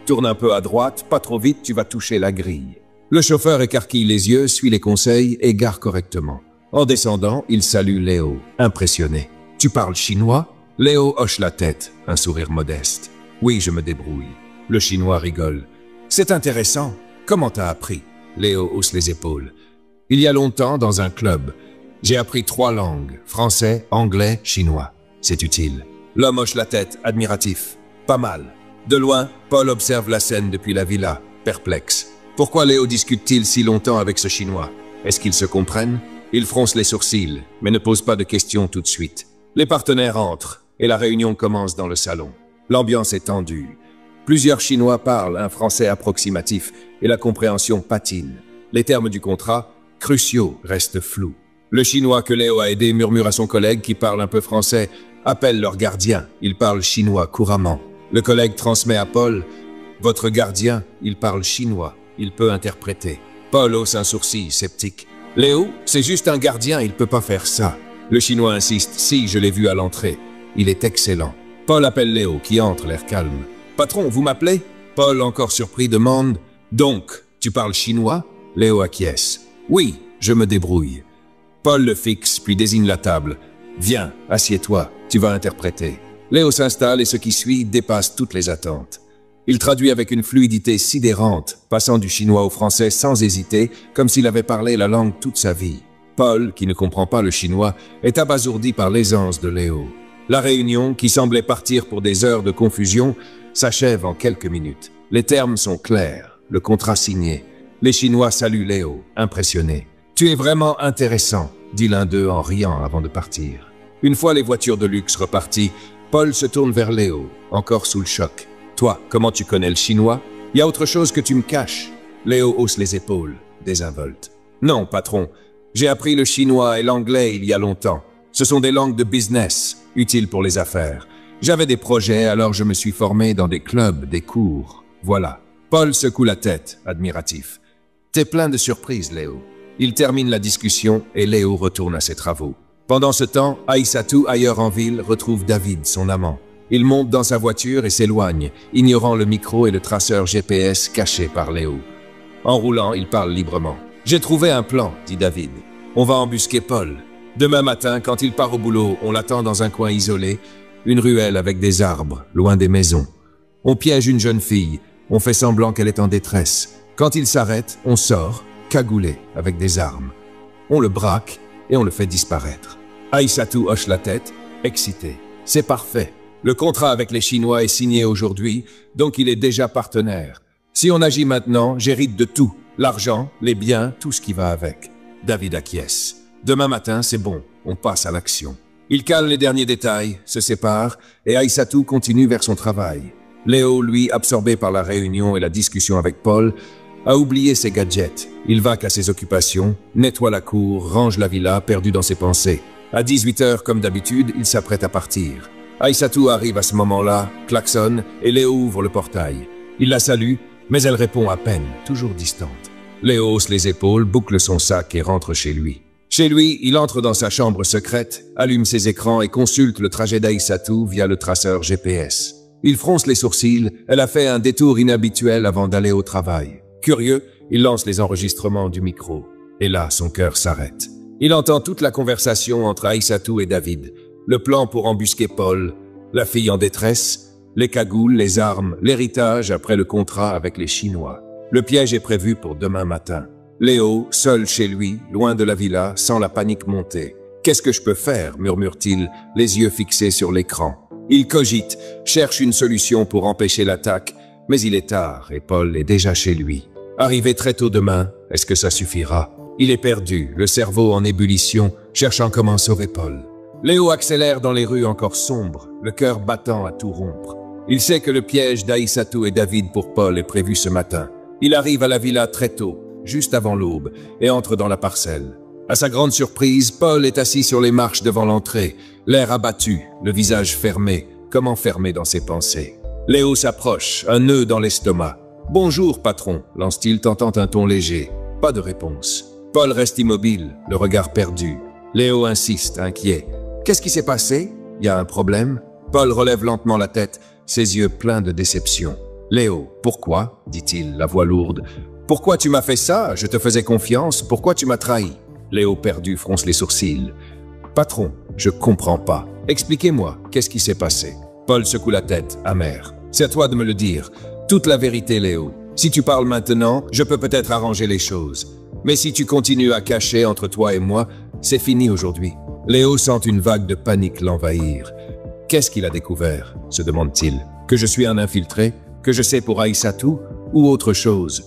Tourne un peu à droite, pas trop vite, tu vas toucher la grille. Le chauffeur écarquille les yeux, suit les conseils et gare correctement. En descendant, il salue Léo, impressionné. « Tu parles chinois ?» Léo hoche la tête, un sourire modeste. « Oui, je me débrouille. » Le Chinois rigole. « C'est intéressant. Comment t'as appris ?» Léo hausse les épaules. « Il y a longtemps, dans un club. J'ai appris 3 langues, français, anglais, chinois. C'est utile. » L'homme hoche la tête, admiratif. « Pas mal. » De loin, Paul observe la scène depuis la villa, perplexe. Pourquoi Léo discute-t-il si longtemps avec ce Chinois? Est-ce qu'ils se comprennent? Il fronce les sourcils, mais ne pose pas de questions tout de suite. Les partenaires entrent, et la réunion commence dans le salon. L'ambiance est tendue. Plusieurs Chinois parlent un français approximatif, et la compréhension patine. Les termes du contrat, cruciaux, restent flous. Le Chinois que Léo a aidé murmure à son collègue qui parle un peu français, appelle leur gardien, il parle chinois couramment. Le collègue transmet à Paul, Votre gardien, il parle chinois. Il peut interpréter. Paul hausse un sourcil, sceptique. Léo, c'est juste un gardien, il peut pas faire ça. Le chinois insiste. Si, je l'ai vu à l'entrée. Il est excellent. Paul appelle Léo, qui entre, l'air calme. Patron, vous m'appelez? Paul, encore surpris, demande. Donc, tu parles chinois? Léo acquiesce. Oui, je me débrouille. Paul le fixe, puis désigne la table. Viens, assieds-toi, tu vas interpréter. Léo s'installe et ce qui suit dépasse toutes les attentes. Il traduit avec une fluidité sidérante, passant du chinois au français sans hésiter, comme s'il avait parlé la langue toute sa vie. Paul, qui ne comprend pas le chinois, est abasourdi par l'aisance de Léo. La réunion, qui semblait partir pour des heures de confusion, s'achève en quelques minutes. Les termes sont clairs, le contrat signé. Les Chinois saluent Léo, impressionnés. « Tu es vraiment intéressant », dit l'un d'eux en riant avant de partir. Une fois les voitures de luxe reparties, Paul se tourne vers Léo, encore sous le choc. « Toi, comment tu connais le chinois? Y a autre chose que tu me caches ?» Léo hausse les épaules, désinvolte. « Non, patron, j'ai appris le chinois et l'anglais il y a longtemps. Ce sont des langues de business, utiles pour les affaires. J'avais des projets, alors je me suis formé dans des clubs, des cours. Voilà. » Paul secoue la tête, admiratif. « T'es plein de surprises, Léo. » Il termine la discussion et Léo retourne à ses travaux. Pendant ce temps, Aïssatou, ailleurs en ville, retrouve David, son amant. Il monte dans sa voiture et s'éloigne, ignorant le micro et le traceur GPS caché par Léo. En roulant, il parle librement. « J'ai trouvé un plan, dit David. On va embusquer Paul. Demain matin, quand il part au boulot, on l'attend dans un coin isolé, une ruelle avec des arbres, loin des maisons. On piège une jeune fille, on fait semblant qu'elle est en détresse. Quand il s'arrête, on sort, cagoulé, avec des armes. On le braque et on le fait disparaître. » Aïssatou hoche la tête, excité. « C'est parfait. Le contrat avec les Chinois est signé aujourd'hui, donc il est déjà partenaire. Si on agit maintenant, j'hérite de tout. L'argent, les biens, tout ce qui va avec. » David acquiesce. Demain matin, c'est bon, on passe à l'action. Il cale les derniers détails, se sépare, et Aïssatou continue vers son travail. Léo, lui, absorbé par la réunion et la discussion avec Paul, a oublié ses gadgets. Il vaque à ses occupations, nettoie la cour, range la villa, perdu dans ses pensées. À 18h, comme d'habitude, il s'apprête à partir. Aïssatou arrive à ce moment-là, klaxonne, et Léo ouvre le portail. Il la salue, mais elle répond à peine, toujours distante. Léo hausse les épaules, boucle son sac et rentre chez lui. Chez lui, il entre dans sa chambre secrète, allume ses écrans et consulte le trajet d'Aïssatou via le traceur GPS. Il fronce les sourcils, elle a fait un détour inhabituel avant d'aller au travail. Curieux, il lance les enregistrements du micro. Et là, son cœur s'arrête. Il entend toute la conversation entre Aïssatou et David. Le plan pour embusquer Paul, la fille en détresse, les cagoules, les armes, l'héritage après le contrat avec les Chinois. Le piège est prévu pour demain matin. Léo, seul chez lui, loin de la villa, sent la panique monter. « Qu'est-ce que je peux faire ?» murmure-t-il, les yeux fixés sur l'écran. Il cogite, cherche une solution pour empêcher l'attaque, mais il est tard et Paul est déjà chez lui. Arrivé très tôt demain, est-ce que ça suffira? Il est perdu, le cerveau en ébullition, cherchant comment sauver Paul. Léo accélère dans les rues encore sombres, le cœur battant à tout rompre. Il sait que le piège d'Aïssatou et David pour Paul est prévu ce matin. Il arrive à la villa très tôt, juste avant l'aube, et entre dans la parcelle. À sa grande surprise, Paul est assis sur les marches devant l'entrée, l'air abattu, le visage fermé, comme enfermé dans ses pensées. Léo s'approche, un nœud dans l'estomac. « Bonjour, patron », lance-t-il, tentant un ton léger. Pas de réponse. Paul reste immobile, le regard perdu. Léo insiste, inquiet. « Qu'est-ce qui s'est passé? Y a un problème ?» Paul relève lentement la tête, ses yeux pleins de déception. « Léo, pourquoi ?» dit-il, la voix lourde. « Pourquoi tu m'as fait ça? Je te faisais confiance. Pourquoi tu m'as trahi ?» Léo perdu fronce les sourcils. « Patron, je comprends pas. Expliquez-moi, qu'est-ce qui s'est passé ?» Paul secoue la tête, amer. « C'est à toi de me le dire. Toute la vérité, Léo. Si tu parles maintenant, je peux peut-être arranger les choses. Mais si tu continues à cacher entre toi et moi, c'est fini aujourd'hui. » Léo sent une vague de panique l'envahir. « Qu'est-ce qu'il a découvert ?» se demande-t-il. « Que je suis un infiltré? Que je sais pour Aïssatou? Ou autre chose ?»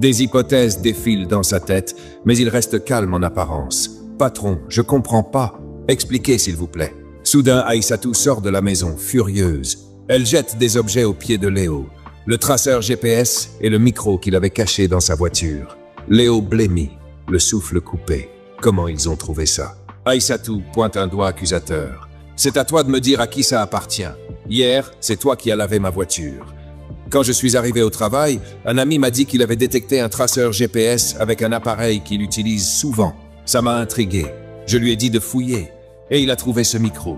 Des hypothèses défilent dans sa tête, mais il reste calme en apparence. « Patron, je comprends pas. Expliquez, s'il vous plaît. » Soudain, Aïssatou sort de la maison, furieuse. Elle jette des objets aux pieds de Léo. Le traceur GPS et le micro qu'il avait caché dans sa voiture. Léo blêmit, le souffle coupé. Comment ils ont trouvé ça? Aïssatou pointe un doigt accusateur. « C'est à toi de me dire à qui ça appartient. Hier, c'est toi qui as lavé ma voiture. » Quand je suis arrivé au travail, un ami m'a dit qu'il avait détecté un traceur GPS avec un appareil qu'il utilise souvent. Ça m'a intrigué. Je lui ai dit de fouiller, et il a trouvé ce micro.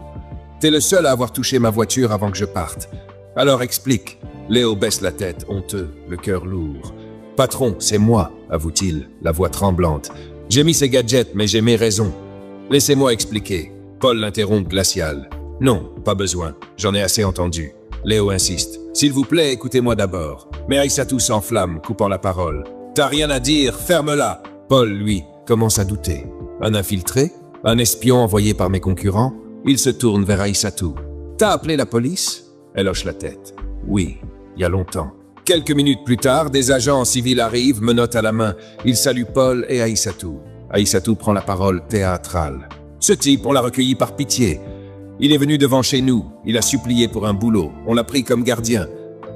T'es le seul à avoir touché ma voiture avant que je parte. Alors explique. Léo baisse la tête, honteux, le cœur lourd. Patron, c'est moi, avoue-t-il, la voix tremblante. J'ai mis ces gadgets, mais j'ai mes raisons. Laissez-moi expliquer. Paul l'interrompt glacial. Non, pas besoin. J'en ai assez entendu. Léo insiste. S'il vous plaît, écoutez-moi d'abord. Mais Aïssatou s'enflamme, coupant la parole. T'as rien à dire, ferme-la. Paul, lui, commence à douter. Un infiltré? Un espion envoyé par mes concurrents? Il se tourne vers Aïssatou. T'as appelé la police? Elle hoche la tête. Oui, il y a longtemps. Quelques minutes plus tard, des agents en civil arrivent, menottes à la main. Ils saluent Paul et Aïssatou. Aïssatou prend la parole théâtrale. Ce type, on l'a recueilli par pitié. Il est venu devant chez nous. Il a supplié pour un boulot. On l'a pris comme gardien.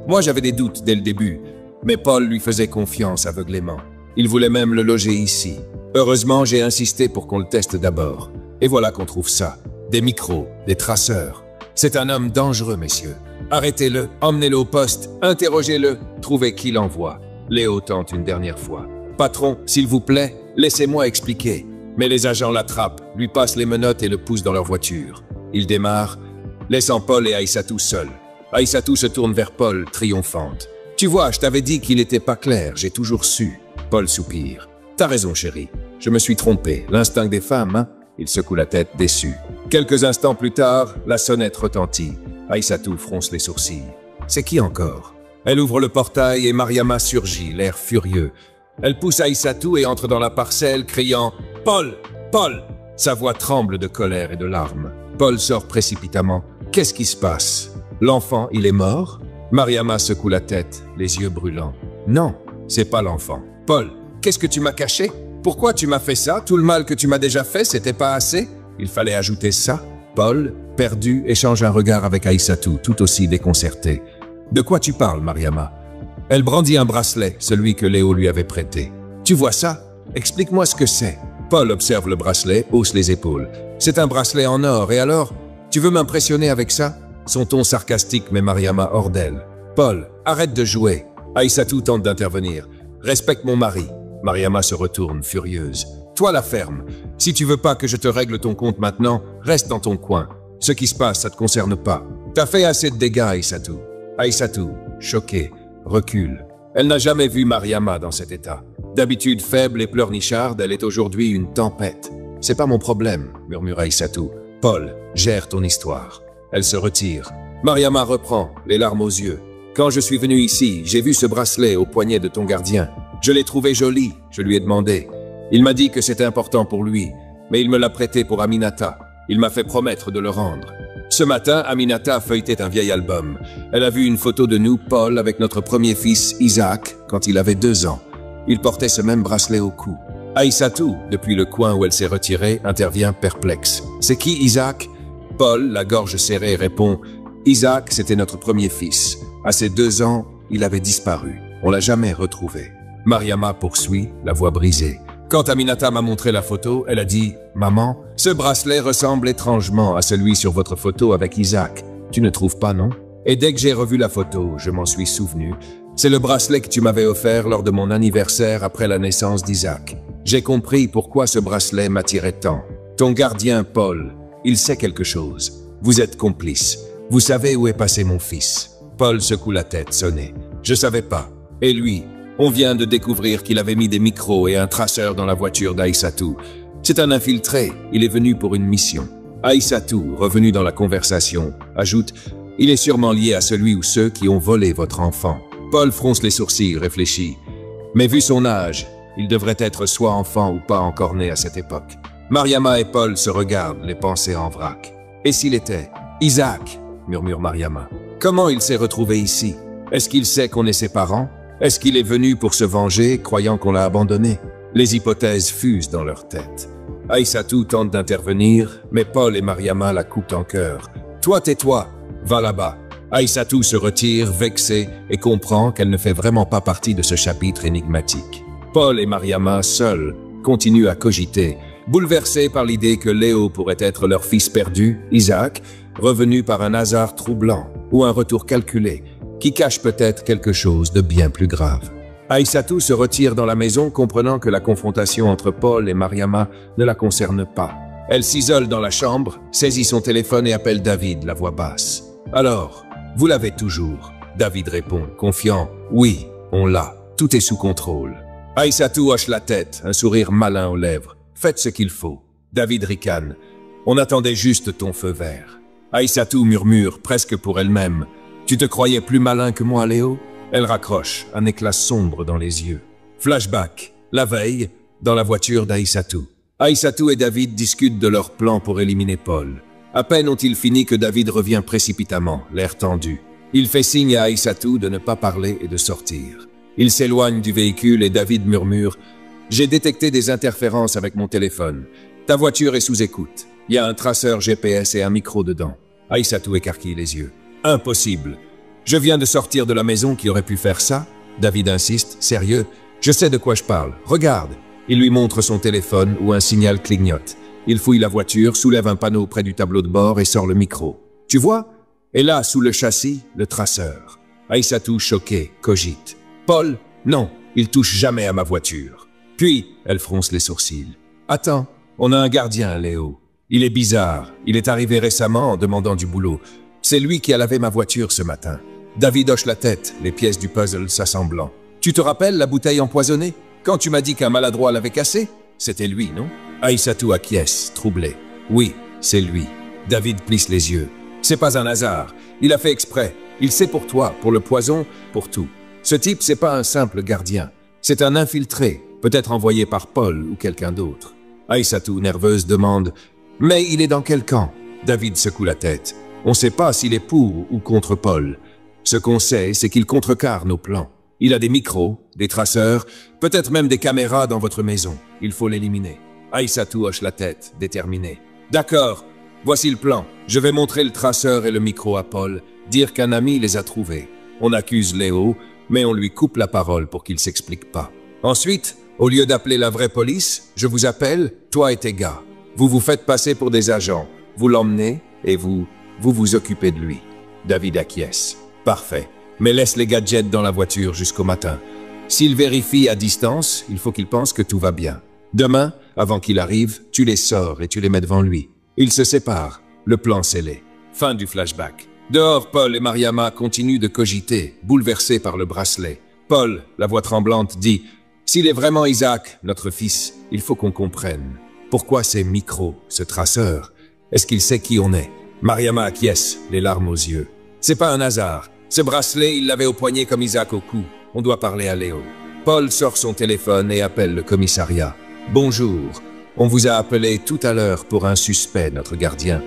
Moi, j'avais des doutes dès le début. Mais Paul lui faisait confiance aveuglément. Il voulait même le loger ici. Heureusement, j'ai insisté pour qu'on le teste d'abord. Et voilà qu'on trouve ça. Des micros, des traceurs. C'est un homme dangereux, messieurs. Arrêtez-le, emmenez-le au poste, interrogez-le, trouvez qui l'envoie. Léo tente une dernière fois. Patron, s'il vous plaît, laissez-moi expliquer. Mais les agents l'attrapent, lui passent les menottes et le poussent dans leur voiture. Il démarre, laissant Paul et Aïssatou seuls. Aïssatou se tourne vers Paul, triomphante. Tu vois, je t'avais dit qu'il n'était pas clair, j'ai toujours su. Paul soupire. T'as raison, chérie. Je me suis trompé. L'instinct des femmes, hein? Il secoue la tête, déçu. Quelques instants plus tard, la sonnette retentit. Aïssatou fronce les sourcils. C'est qui encore? Elle ouvre le portail et Mariama surgit, l'air furieux. Elle pousse Aïssatou et entre dans la parcelle, criant « Paul! Paul !» Sa voix tremble de colère et de larmes. Paul sort précipitamment. Qu'est-ce qui se passe? L'enfant, il est mort? Mariama secoue la tête, les yeux brûlants. Non, c'est pas l'enfant. Paul, qu'est-ce que tu m'as caché? Pourquoi tu m'as fait ça? Tout le mal que tu m'as déjà fait, c'était pas assez? Il fallait ajouter ça? Paul, perdu, échange un regard avec Aïssatou, tout aussi déconcerté. De quoi tu parles, Mariama? Elle brandit un bracelet, celui que Léo lui avait prêté. Tu vois ça? Explique-moi ce que c'est. Paul observe le bracelet, hausse les épaules. C'est un bracelet en or, et alors? Tu veux m'impressionner avec ça? Son ton sarcastique met Mariama hors d'elle. Paul, arrête de jouer. Aïssatou tente d'intervenir. Respecte mon mari. Mariama se retourne, furieuse. Toi la ferme. Si tu veux pas que je te règle ton compte maintenant, reste dans ton coin. Ce qui se passe, ça te concerne pas. T'as fait assez de dégâts, Aïssatou. Aïssatou, choquée, recule. Elle n'a jamais vu Mariama dans cet état. D'habitude faible et pleurnicharde, elle est aujourd'hui une tempête. C'est pas mon problème, murmure Aïssatou. Paul, gère ton histoire. Elle se retire. Mariama reprend, les larmes aux yeux. Quand je suis venu ici, j'ai vu ce bracelet au poignet de ton gardien. Je l'ai trouvé joli, je lui ai demandé. Il m'a dit que c'était important pour lui, mais il me l'a prêté pour Aminata. Il m'a fait promettre de le rendre. Ce matin, Aminata feuilletait un vieil album. Elle a vu une photo de nous, Paul, avec notre premier fils, Isaac, quand il avait 2 ans. Il portait ce même bracelet au cou. Aïssatou, depuis le coin où elle s'est retirée, intervient perplexe. C'est qui Isaac? Paul, la gorge serrée, répond « Isaac, c'était notre premier fils. À ses 2 ans, il avait disparu. On l'a jamais retrouvé. » Mariama poursuit, la voix brisée. Quand Aminata m'a montré la photo, elle a dit « Maman, ce bracelet ressemble étrangement à celui sur votre photo avec Isaac. Tu ne trouves pas, non ?» Et dès que j'ai revu la photo, je m'en suis souvenu. C'est le bracelet que tu m'avais offert lors de mon anniversaire après la naissance d'Isaac. J'ai compris pourquoi ce bracelet m'attirait tant. Ton gardien, Paul, il sait quelque chose. Vous êtes complice. Vous savez où est passé mon fils. Paul secoue la tête, sonné. Je savais pas. Et lui, on vient de découvrir qu'il avait mis des micros et un traceur dans la voiture d'Aïssatou. C'est un infiltré. Il est venu pour une mission. Aïssatou, revenu dans la conversation, ajoute « Il est sûrement lié à celui ou ceux qui ont volé votre enfant. » Paul fronce les sourcils, réfléchit. Mais vu son âge, il devrait être soit enfant ou pas encore né à cette époque. Mariama et Paul se regardent, les pensées en vrac. Et s'il était Isaac, murmure Mariama. Comment il s'est retrouvé ici? Est-ce qu'il sait qu'on est ses parents? Est-ce qu'il est venu pour se venger, croyant qu'on l'a abandonné? Les hypothèses fusent dans leur tête. Aïssatou tente d'intervenir, mais Paul et Mariama la coupent en cœur. Toi, tais-toi, va là-bas. Aïssatou se retire, vexée, et comprend qu'elle ne fait vraiment pas partie de ce chapitre énigmatique. Paul et Mariama, seuls, continuent à cogiter, bouleversés par l'idée que Léo pourrait être leur fils perdu, Isaac, revenu par un hasard troublant, ou un retour calculé, qui cache peut-être quelque chose de bien plus grave. Aïssatou se retire dans la maison, comprenant que la confrontation entre Paul et Mariama ne la concerne pas. Elle s'isole dans la chambre, saisit son téléphone et appelle David, la voix basse. « Alors, vous l'avez toujours ?» David répond, confiant. « Oui, on l'a. Tout est sous contrôle. » Aïssatou hoche la tête, un sourire malin aux lèvres. « Faites ce qu'il faut. » David ricane. « On attendait juste ton feu vert. » Aïssatou murmure, presque pour elle-même. « Tu te croyais plus malin que moi, Léo ?» Elle raccroche, un éclat sombre dans les yeux. Flashback. La veille, dans la voiture d'Aïssatou. Aïssatou et David discutent de leur plan pour éliminer Paul. À peine ont-ils fini que David revient précipitamment, l'air tendu. Il fait signe à Aïssatou de ne pas parler et de sortir. Il s'éloigne du véhicule et David murmure « J'ai détecté des interférences avec mon téléphone. Ta voiture est sous écoute. Il y a un traceur GPS et un micro dedans. » Aïssatou écarquille les yeux. « Impossible. Je viens de sortir de la maison qui aurait pu faire ça. » David insiste, sérieux. « Je sais de quoi je parle. Regarde. » Il lui montre son téléphone où un signal clignote. Il fouille la voiture, soulève un panneau près du tableau de bord et sort le micro. « Tu vois ?» Et là, sous le châssis, le traceur. Aïssatou, choquée, cogite. « Paul, non, il touche jamais à ma voiture. » Puis, elle fronce les sourcils. « Attends, on a un gardien, Léo. Il est bizarre. Il est arrivé récemment en demandant du boulot. C'est lui qui a lavé ma voiture ce matin. » David hoche la tête, les pièces du puzzle s'assemblant. « Tu te rappelles la bouteille empoisonnée? Quand tu m'as dit qu'un maladroit l'avait cassée? C'était lui, non ?» Aïssatou acquiesce, troublé. « Oui, c'est lui. » David plisse les yeux. « C'est pas un hasard. Il a fait exprès. Il sait pour toi, pour le poison, pour tout. Ce type, c'est pas un simple gardien. C'est un infiltré, peut-être envoyé par Paul ou quelqu'un d'autre. » Aïssatou, nerveuse, demande « Mais il est dans quel camp ?» David secoue la tête. « On sait pas s'il est pour ou contre Paul. Ce qu'on sait, c'est qu'il contrecarre nos plans. Il a des micros, des traceurs, peut-être même des caméras dans votre maison. Il faut l'éliminer. » Aïssatou hoche la tête, déterminée. « D'accord, voici le plan. Je vais montrer le traceur et le micro à Paul, dire qu'un ami les a trouvés. On accuse Léo, mais on lui coupe la parole pour qu'il s'explique pas. Ensuite, au lieu d'appeler la vraie police, je vous appelle, toi et tes gars. Vous vous faites passer pour des agents. Vous l'emmenez et vous vous occupez de lui. » David acquiesce. « Parfait. Mais laisse les gadgets dans la voiture jusqu'au matin. S'il vérifie à distance, il faut qu'il pense que tout va bien. Demain, avant qu'il arrive, tu les sors et tu les mets devant lui. Ils se séparent. Le plan scellé. » Fin du flashback. Dehors, Paul et Mariama continuent de cogiter, bouleversés par le bracelet. Paul, la voix tremblante, dit « S'il est vraiment Isaac, notre fils, il faut qu'on comprenne. Pourquoi ces micros, ce traceur? Est-ce qu'il sait qui on est ?» Mariama acquiesce, les larmes aux yeux. « C'est pas un hasard. Ce bracelet, il l'avait au poignet comme Isaac au cou. On doit parler à Léo. » Paul sort son téléphone et appelle le commissariat. « Bonjour. On vous a appelé tout à l'heure pour un suspect, notre gardien.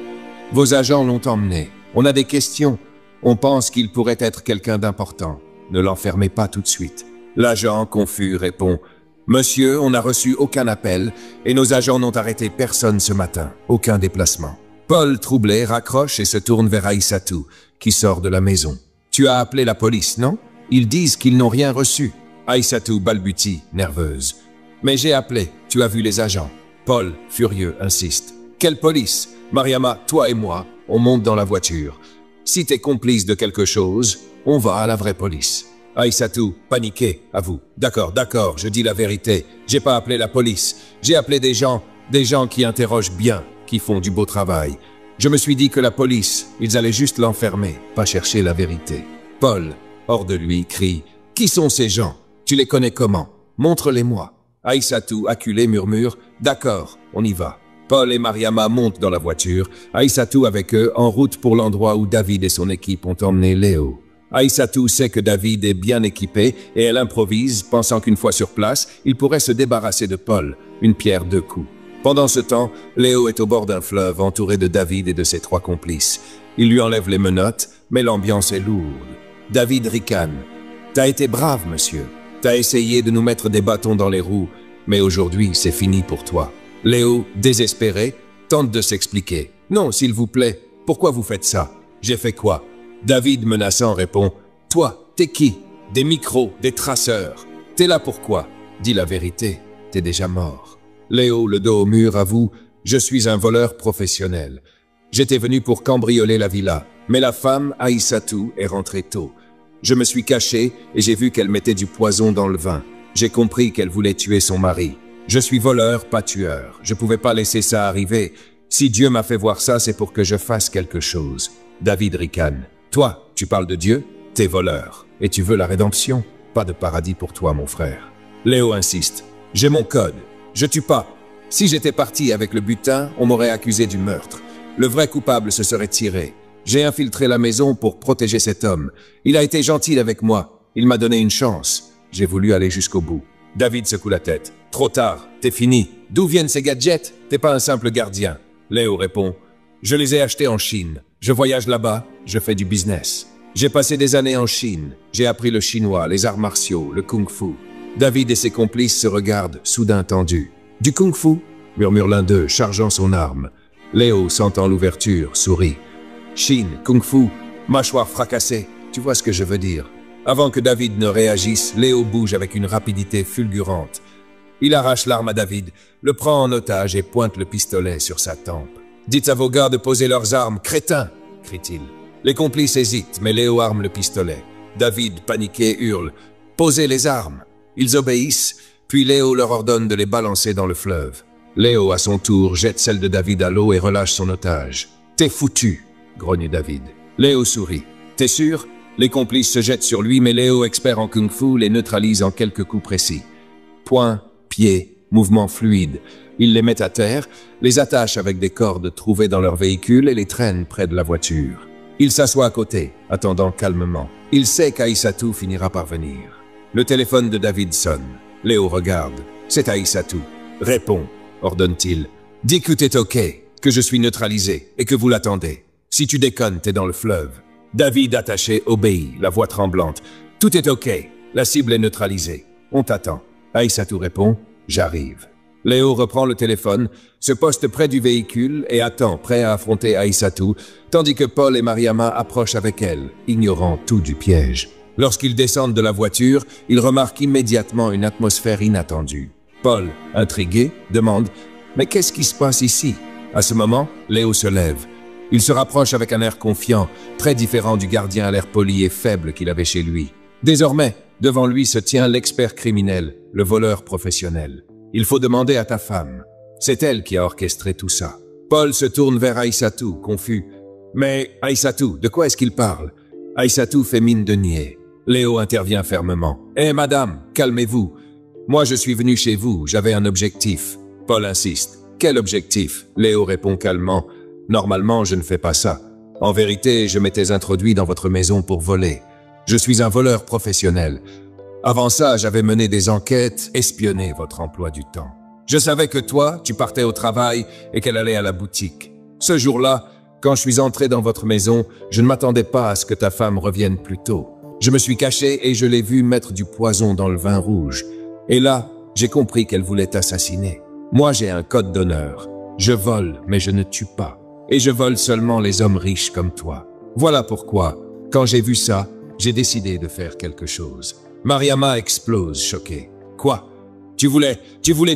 Vos agents l'ont emmené. On a des questions. On pense qu'il pourrait être quelqu'un d'important. Ne l'enfermez pas tout de suite. » L'agent, confus, répond « Monsieur, on n'a reçu aucun appel et nos agents n'ont arrêté personne ce matin. Aucun déplacement. » Paul, troublé, raccroche et se tourne vers Aïssatou, qui sort de la maison. « Tu as appelé la police, non? Ils disent qu'ils n'ont rien reçu. » Aïssatou balbutie, nerveuse. « Mais j'ai appelé. Tu as vu les agents. » Paul, furieux, insiste. « Quelle police? Mariama, toi et moi, on monte dans la voiture. Si t'es complice de quelque chose, on va à la vraie police. » Aïssatou, paniqué, avoue. « D'accord, je dis la vérité. J'ai pas appelé la police. J'ai appelé des gens qui interrogent bien, qui font du beau travail. Je me suis dit que la police, ils allaient juste l'enfermer, pas chercher la vérité. » Paul, hors de lui, crie « Qui sont ces gens? Tu les connais comment? Montre-les-moi. » Aïssatou, acculé, murmure « D'accord, on y va. » Paul et Mariama montent dans la voiture, Aïssatou avec eux, en route pour l'endroit où David et son équipe ont emmené Léo. Aïssatou sait que David est bien équipé et elle improvise, pensant qu'une fois sur place, il pourrait se débarrasser de Paul, une pierre deux coups. Pendant ce temps, Léo est au bord d'un fleuve, entouré de David et de ses 3 complices. Il lui enlève les menottes, mais l'ambiance est lourde. David ricane. « T'as été brave, monsieur. T'as essayé de nous mettre des bâtons dans les roues, mais aujourd'hui, c'est fini pour toi. » Léo, désespéré, tente de s'expliquer. « Non, s'il vous plaît, pourquoi vous faites ça? J'ai fait quoi ?» David, menaçant, répond « Toi, t'es qui? Des micros, des traceurs. T'es là pourquoi? Dis la vérité, t'es déjà mort. » Léo, le dos au mur, avoue « Je suis un voleur professionnel. J'étais venu pour cambrioler la villa, mais la femme, Aïssatou, est rentrée tôt. Je me suis caché et j'ai vu qu'elle mettait du poison dans le vin. J'ai compris qu'elle voulait tuer son mari. Je suis voleur, pas tueur. Je pouvais pas laisser ça arriver. Si Dieu m'a fait voir ça, c'est pour que je fasse quelque chose. David ricane. Toi, tu parles de Dieu? T'es voleur. Et tu veux la rédemption? Pas de paradis pour toi, mon frère. Léo insiste. J'ai mon code. Je tue pas. Si j'étais parti avec le butin, on m'aurait accusé du meurtre. Le vrai coupable se serait tiré. J'ai infiltré la maison pour protéger cet homme. Il a été gentil avec moi. Il m'a donné une chance. J'ai voulu aller jusqu'au bout. David secoue la tête. Trop tard, t'es fini. D'où viennent ces gadgets? T'es pas un simple gardien. Léo répond. Je les ai achetés en Chine. Je voyage là-bas, je fais du business. J'ai passé des années en Chine. J'ai appris le chinois, les arts martiaux, le kung-fu. David et ses complices se regardent, soudain tendus. Du kung-fu? Murmure l'un d'eux, chargeant son arme. Léo, sentant l'ouverture, sourit. Chine, kung-fu, mâchoire fracassée, tu vois ce que je veux dire. Avant que David ne réagisse, Léo bouge avec une rapidité fulgurante. Il arrache l'arme à David, le prend en otage et pointe le pistolet sur sa tempe. « Dites à vos gars de poser leurs armes, crétins !» crie-t-il. Les complices hésitent, mais Léo arme le pistolet. David, paniqué, hurle « Posez les armes !» Ils obéissent, puis Léo leur ordonne de les balancer dans le fleuve. Léo, à son tour, jette celle de David à l'eau et relâche son otage. « T'es foutu !» grogne David. Léo sourit. « T'es sûr ?» Les complices se jettent sur lui, mais Léo, expert en kung-fu, les neutralise en quelques coups précis. Poing, pied, mouvement fluide. Il les met à terre, les attache avec des cordes trouvées dans leur véhicule et les traîne près de la voiture. Il s'assoit à côté, attendant calmement. Il sait qu'Aïssatou finira par venir. Le téléphone de David sonne. Léo regarde. C'est Aïssatou. Réponds, ordonne-t-il. Dis que t'es OK, que je suis neutralisé et que vous l'attendez. Si tu déconnes, t'es dans le fleuve. David, attaché, obéit, la voix tremblante. Tout est OK. La cible est neutralisée. On t'attend. Aïssatou répond. J'arrive. Léo reprend le téléphone, se poste près du véhicule et attend, prêt à affronter Aïssatou, tandis que Paul et Mariama approchent avec elle, ignorant tout du piège. Lorsqu'ils descendent de la voiture, ils remarquent immédiatement une atmosphère inattendue. Paul, intrigué, demande « Mais qu'est-ce qui se passe ici ?» À ce moment, Léo se lève. Il se rapproche avec un air confiant, très différent du gardien à l'air poli et faible qu'il avait chez lui. Désormais, devant lui se tient l'expert criminel, le voleur professionnel. Il faut demander à ta femme. C'est elle qui a orchestré tout ça. Paul se tourne vers Aïssatou, confus. Mais Aïssatou, de quoi est-ce qu'il parle? Aïssatou fait mine de nier. Léo intervient fermement. « Eh madame, calmez-vous. Moi je suis venu chez vous, j'avais un objectif. » Paul insiste. « Quel objectif ?» Léo répond calmement. « Normalement, je ne fais pas ça. En vérité, je m'étais introduit dans votre maison pour voler. Je suis un voleur professionnel. Avant ça, j'avais mené des enquêtes, espionné votre emploi du temps. Je savais que toi, tu partais au travail et qu'elle allait à la boutique. Ce jour-là, quand je suis entré dans votre maison, je ne m'attendais pas à ce que ta femme revienne plus tôt. Je me suis caché et je l'ai vue mettre du poison dans le vin rouge. Et là, j'ai compris qu'elle voulait t'assassiner. Moi, j'ai un code d'honneur. Je vole, mais je ne tue pas. Et je vole seulement les hommes riches comme toi. Voilà pourquoi, quand j'ai vu ça, j'ai décidé de faire quelque chose. » Mariama explose, choquée. « Quoi? Tu voulais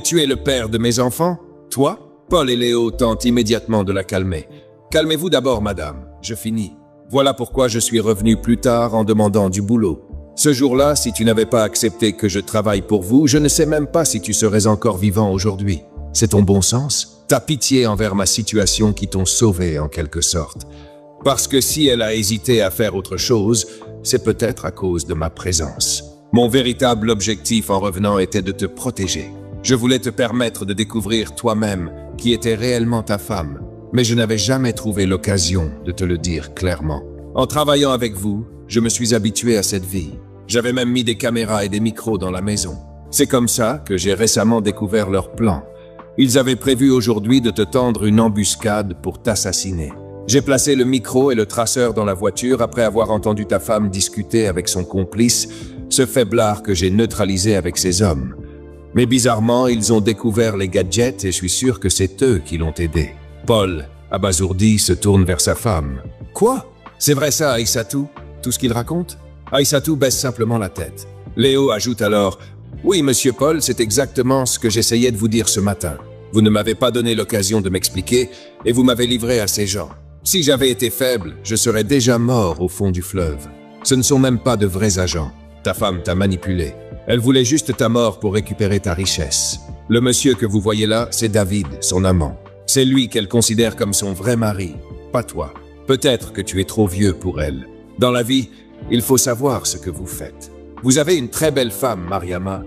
tuer le père de mes enfants? Toi ?» Paul et Léo tentent immédiatement de la calmer. « Calmez-vous d'abord, madame. Je finis. Voilà pourquoi je suis revenu plus tard en demandant du boulot. Ce jour-là, si tu n'avais pas accepté que je travaille pour vous, je ne sais même pas si tu serais encore vivant aujourd'hui. C'est ton bon sens? Ta pitié envers ma situation qui t'ont sauvé en quelque sorte. Parce que si elle a hésité à faire autre chose, c'est peut-être à cause de ma présence. Mon véritable objectif en revenant était de te protéger. Je voulais te permettre de découvrir toi-même qui était réellement ta femme, mais je n'avais jamais trouvé l'occasion de te le dire clairement. En travaillant avec vous, je me suis habitué à cette vie. J'avais même mis des caméras et des micros dans la maison. C'est comme ça que j'ai récemment découvert leur plan. Ils avaient prévu aujourd'hui de te tendre une embuscade pour t'assassiner. J'ai placé le micro et le traceur dans la voiture après avoir entendu ta femme discuter avec son complice, ce faiblard que j'ai neutralisé avec ses hommes. Mais bizarrement, ils ont découvert les gadgets et je suis sûr que c'est eux qui l'ont aidé. Paul, abasourdi, se tourne vers sa femme. « Quoi? C'est vrai ça, Aïssatou? Tout ce qu'il raconte ?» Aïssatou baisse simplement la tête. Léo ajoute alors « Oui, monsieur Paul, c'est exactement ce que j'essayais de vous dire ce matin. Vous ne m'avez pas donné l'occasion de m'expliquer et vous m'avez livré à ces gens. Si j'avais été faible, je serais déjà mort au fond du fleuve. Ce ne sont même pas de vrais agents. Ta femme t'a manipulé. Elle voulait juste ta mort pour récupérer ta richesse. Le monsieur que vous voyez là, c'est David, son amant. C'est lui qu'elle considère comme son vrai mari, pas toi. Peut-être que tu es trop vieux pour elle. Dans la vie, il faut savoir ce que vous faites. Vous avez une très belle femme, Mariama.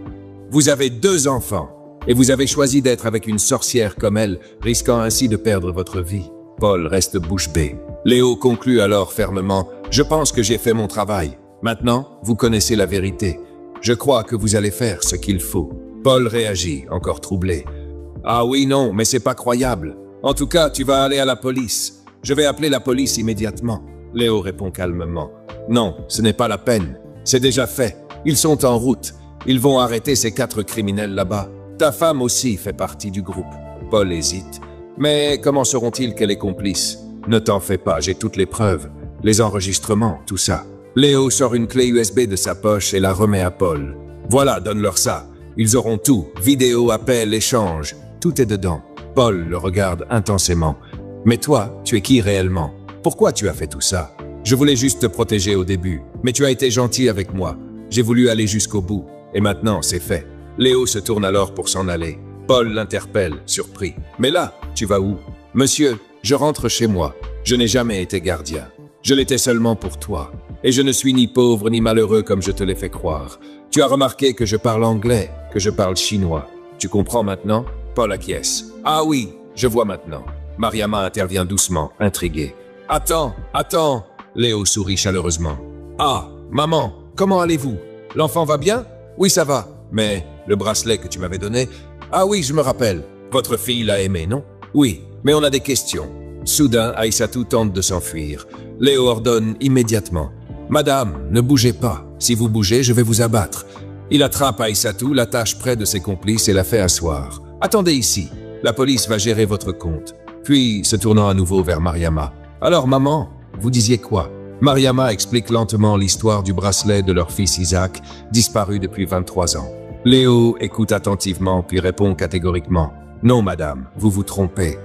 Vous avez 2 enfants. Et vous avez choisi d'être avec une sorcière comme elle, risquant ainsi de perdre votre vie. Paul reste bouche bée. Léo conclut alors fermement « Je pense que j'ai fait mon travail. Maintenant, vous connaissez la vérité. Je crois que vous allez faire ce qu'il faut. » Paul réagit, encore troublé. « Ah oui, non, mais c'est pas croyable. En tout cas, tu vas aller à la police. Je vais appeler la police immédiatement. » Léo répond calmement. « Non, ce n'est pas la peine. C'est déjà fait. Ils sont en route. Ils vont arrêter ces 4 criminels là-bas. Ta femme aussi fait partie du groupe. » Paul hésite. « Mais comment sauront-ils qu'elle est complice? Ne t'en fais pas, j'ai toutes les preuves. Les enregistrements, tout ça. » Léo sort une clé USB de sa poche et la remet à Paul. « Voilà, donne-leur ça. Ils auront tout. Vidéo, appel, échange. Tout est dedans. » Paul le regarde intensément. « Mais toi, tu es qui réellement? Pourquoi tu as fait tout ça? Je voulais juste te protéger au début, mais tu as été gentil avec moi. J'ai voulu aller jusqu'au bout. Et maintenant, c'est fait. » Léo se tourne alors pour s'en aller. Paul l'interpelle, surpris. « Mais là, tu vas où? »« Monsieur, je rentre chez moi. Je n'ai jamais été gardien. Je l'étais seulement pour toi. Et je ne suis ni pauvre ni malheureux comme je te l'ai fait croire. Tu as remarqué que je parle anglais, que je parle chinois. Tu comprends maintenant? » Paul acquiesce. « Ah oui, je vois maintenant. » Mariama intervient doucement, intriguée. « Attends, attends !» Léo sourit chaleureusement. « Ah, maman, comment allez-vous? L'enfant va bien? Oui, ça va. Mais le bracelet que tu m'avais donné... Ah oui, je me rappelle. Votre fille l'a aimé, non? Oui, mais on a des questions. » Soudain, Aïssatou tente de s'enfuir. Léo ordonne immédiatement. « Madame, ne bougez pas. Si vous bougez, je vais vous abattre. » Il attrape Aïssatou, l'attache près de ses complices et la fait asseoir. « Attendez ici. La police va gérer votre compte. » Puis, se tournant à nouveau vers Mariama. « Alors, maman, vous disiez quoi? » Mariama explique lentement l'histoire du bracelet de leur fils Isaac, disparu depuis 23 ans. Léo écoute attentivement puis répond catégoriquement. « Non, madame, vous vous trompez.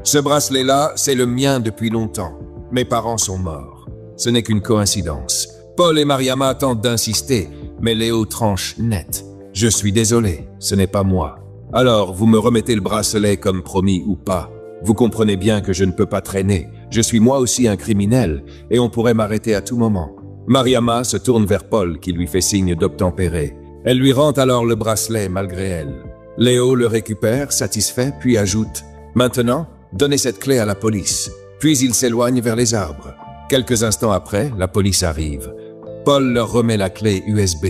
Ce bracelet-là, c'est le mien depuis longtemps. Mes parents sont morts. Ce n'est qu'une coïncidence. » Paul et Mariama tentent d'insister, mais Léo tranche net. « Je suis désolé, ce n'est pas moi. Alors, vous me remettez le bracelet comme promis ou pas. Vous comprenez bien que je ne peux pas traîner. Je suis moi aussi un criminel, et on pourrait m'arrêter à tout moment. » Mariama se tourne vers Paul qui lui fait signe d'obtempérer. Elle lui rend alors le bracelet malgré elle. Léo le récupère, satisfait, puis ajoute « Maintenant, donnez cette clé à la police. » Puis il s'éloigne vers les arbres. Quelques instants après, la police arrive. Paul leur remet la clé USB.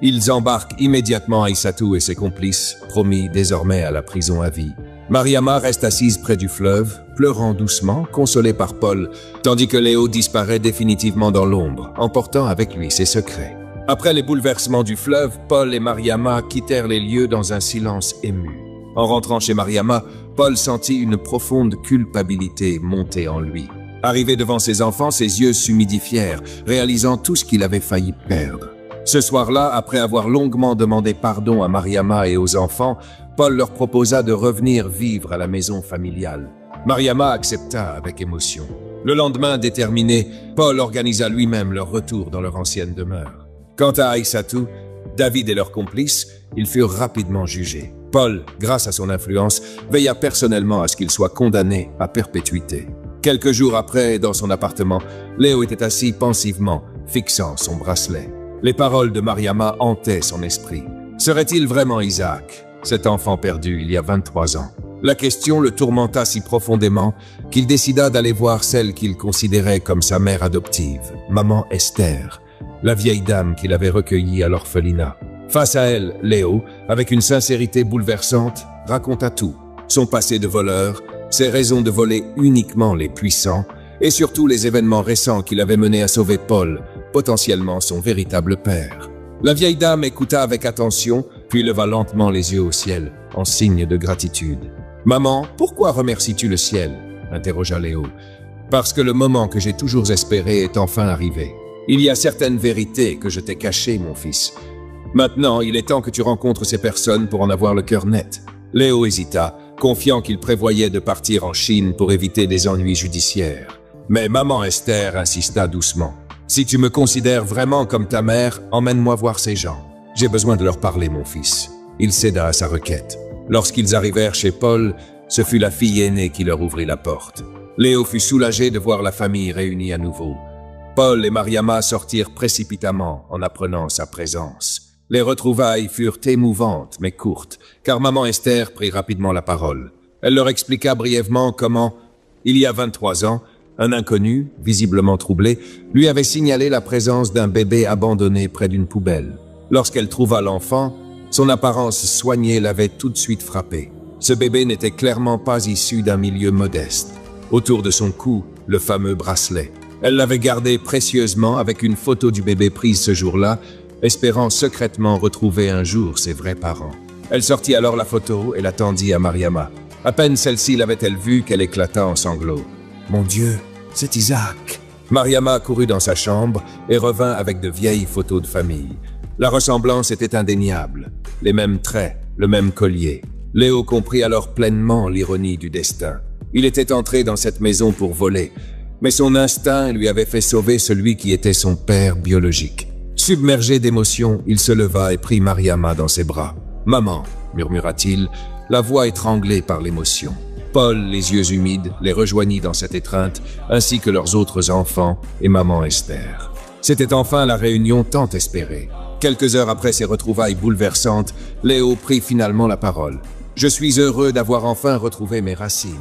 Ils embarquent immédiatement Aïssatou et ses complices, promis désormais à la prison à vie. Mariama reste assise près du fleuve, pleurant doucement, consolée par Paul, tandis que Léo disparaît définitivement dans l'ombre, emportant avec lui ses secrets. Après les bouleversements du fleuve, Paul et Mariama quittèrent les lieux dans un silence ému. En rentrant chez Mariama, Paul sentit une profonde culpabilité monter en lui. Arrivé devant ses enfants, ses yeux s'humidifièrent, réalisant tout ce qu'il avait failli perdre. Ce soir-là, après avoir longuement demandé pardon à Mariama et aux enfants, Paul leur proposa de revenir vivre à la maison familiale. Mariama accepta avec émotion. Le lendemain, déterminé, Paul organisa lui-même leur retour dans leur ancienne demeure. Quant à Aïssatou, David et leurs complices, ils furent rapidement jugés. Paul, grâce à son influence, veilla personnellement à ce qu'il soit condamné à perpétuité. Quelques jours après, dans son appartement, Léo était assis pensivement, fixant son bracelet. Les paroles de Mariama hantaient son esprit. Serait-il vraiment Isaac, cet enfant perdu il y a 23 ans? La question le tourmenta si profondément qu'il décida d'aller voir celle qu'il considérait comme sa mère adoptive, maman Esther, la vieille dame qu'il avait recueillie à l'orphelinat. Face à elle, Léo, avec une sincérité bouleversante, raconta tout. Son passé de voleur, ses raisons de voler uniquement les puissants, et surtout les événements récents qui l'avaient mené à sauver Paul, potentiellement son véritable père. La vieille dame écouta avec attention, puis leva lentement les yeux au ciel, en signe de gratitude. « Maman, pourquoi remercies-tu le ciel ?» interrogea Léo. « Parce que le moment que j'ai toujours espéré est enfin arrivé. Il y a certaines vérités que je t'ai cachées, mon fils. Maintenant, il est temps que tu rencontres ces personnes pour en avoir le cœur net. » Léo hésita, confiant qu'il prévoyait de partir en Chine pour éviter des ennuis judiciaires. Mais maman Esther insista doucement. « Si tu me considères vraiment comme ta mère, emmène-moi voir ces gens. J'ai besoin de leur parler, mon fils. » Il céda à sa requête. Lorsqu'ils arrivèrent chez Paul, ce fut la fille aînée qui leur ouvrit la porte. Léo fut soulagé de voir la famille réunie à nouveau. Paul et Mariama sortirent précipitamment en apprenant sa présence. Les retrouvailles furent émouvantes mais courtes, car maman Esther prit rapidement la parole. Elle leur expliqua brièvement comment, il y a 23 ans, un inconnu, visiblement troublé, lui avait signalé la présence d'un bébé abandonné près d'une poubelle. Lorsqu'elle trouva l'enfant, son apparence soignée l'avait tout de suite frappée. Ce bébé n'était clairement pas issu d'un milieu modeste. Autour de son cou, le fameux bracelet. Elle l'avait gardé précieusement avec une photo du bébé prise ce jour-là, espérant secrètement retrouver un jour ses vrais parents. Elle sortit alors la photo et la tendit à Mariama. À peine celle-ci l'avait-elle vue qu'elle éclata en sanglots. « Mon Dieu, c'est Isaac !» Mariama courut dans sa chambre et revint avec de vieilles photos de famille. La ressemblance était indéniable. Les mêmes traits, le même collier. Léo comprit alors pleinement l'ironie du destin. Il était entré dans cette maison pour voler, mais son instinct lui avait fait sauver celui qui était son père biologique. Submergé d'émotion, il se leva et prit Mariama dans ses bras. « Maman », murmura-t-il, la voix étranglée par l'émotion. Paul, les yeux humides, les rejoignit dans cette étreinte, ainsi que leurs autres enfants et maman Esther. C'était enfin la réunion tant espérée. Quelques heures après ces retrouvailles bouleversantes, Léo prit finalement la parole. « Je suis heureux d'avoir enfin retrouvé mes racines.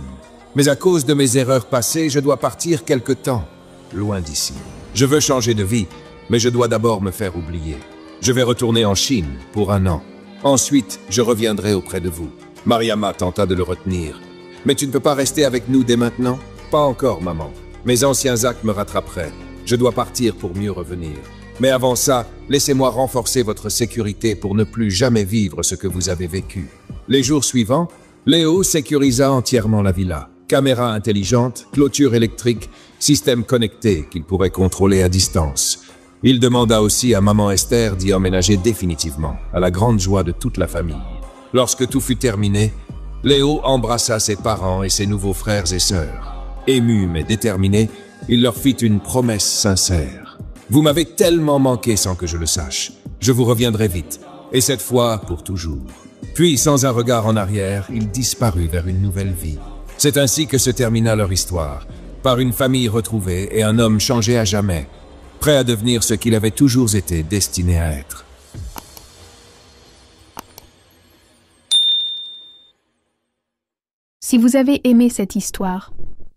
Mais à cause de mes erreurs passées, je dois partir quelque temps, loin d'ici. Je veux changer de vie, mais je dois d'abord me faire oublier. Je vais retourner en Chine pour 1 an. Ensuite, je reviendrai auprès de vous. » Mariama tenta de le retenir. « Mais tu ne peux pas rester avec nous dès maintenant ?»« Pas encore, maman. Mes anciens actes me rattraperaient. Je dois partir pour mieux revenir. Mais avant ça, laissez-moi renforcer votre sécurité pour ne plus jamais vivre ce que vous avez vécu. » Les jours suivants, Léo sécurisa entièrement la villa. Caméra intelligente, clôture électrique, système connecté qu'il pourrait contrôler à distance. Il demanda aussi à maman Esther d'y emménager définitivement, à la grande joie de toute la famille. Lorsque tout fut terminé, Léo embrassa ses parents et ses nouveaux frères et sœurs. Ému mais déterminé, il leur fit une promesse sincère. « Vous m'avez tellement manqué sans que je le sache. Je vous reviendrai vite, et cette fois pour toujours. » Puis, sans un regard en arrière, il disparut vers une nouvelle vie. C'est ainsi que se termina leur histoire, par une famille retrouvée et un homme changé à jamais, prêt à devenir ce qu'il avait toujours été destiné à être. Si vous avez aimé cette histoire,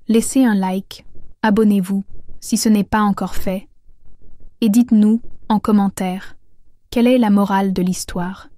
laissez un like, abonnez-vous si ce n'est pas encore fait, et dites-nous en commentaire quelle est la morale de l'histoire.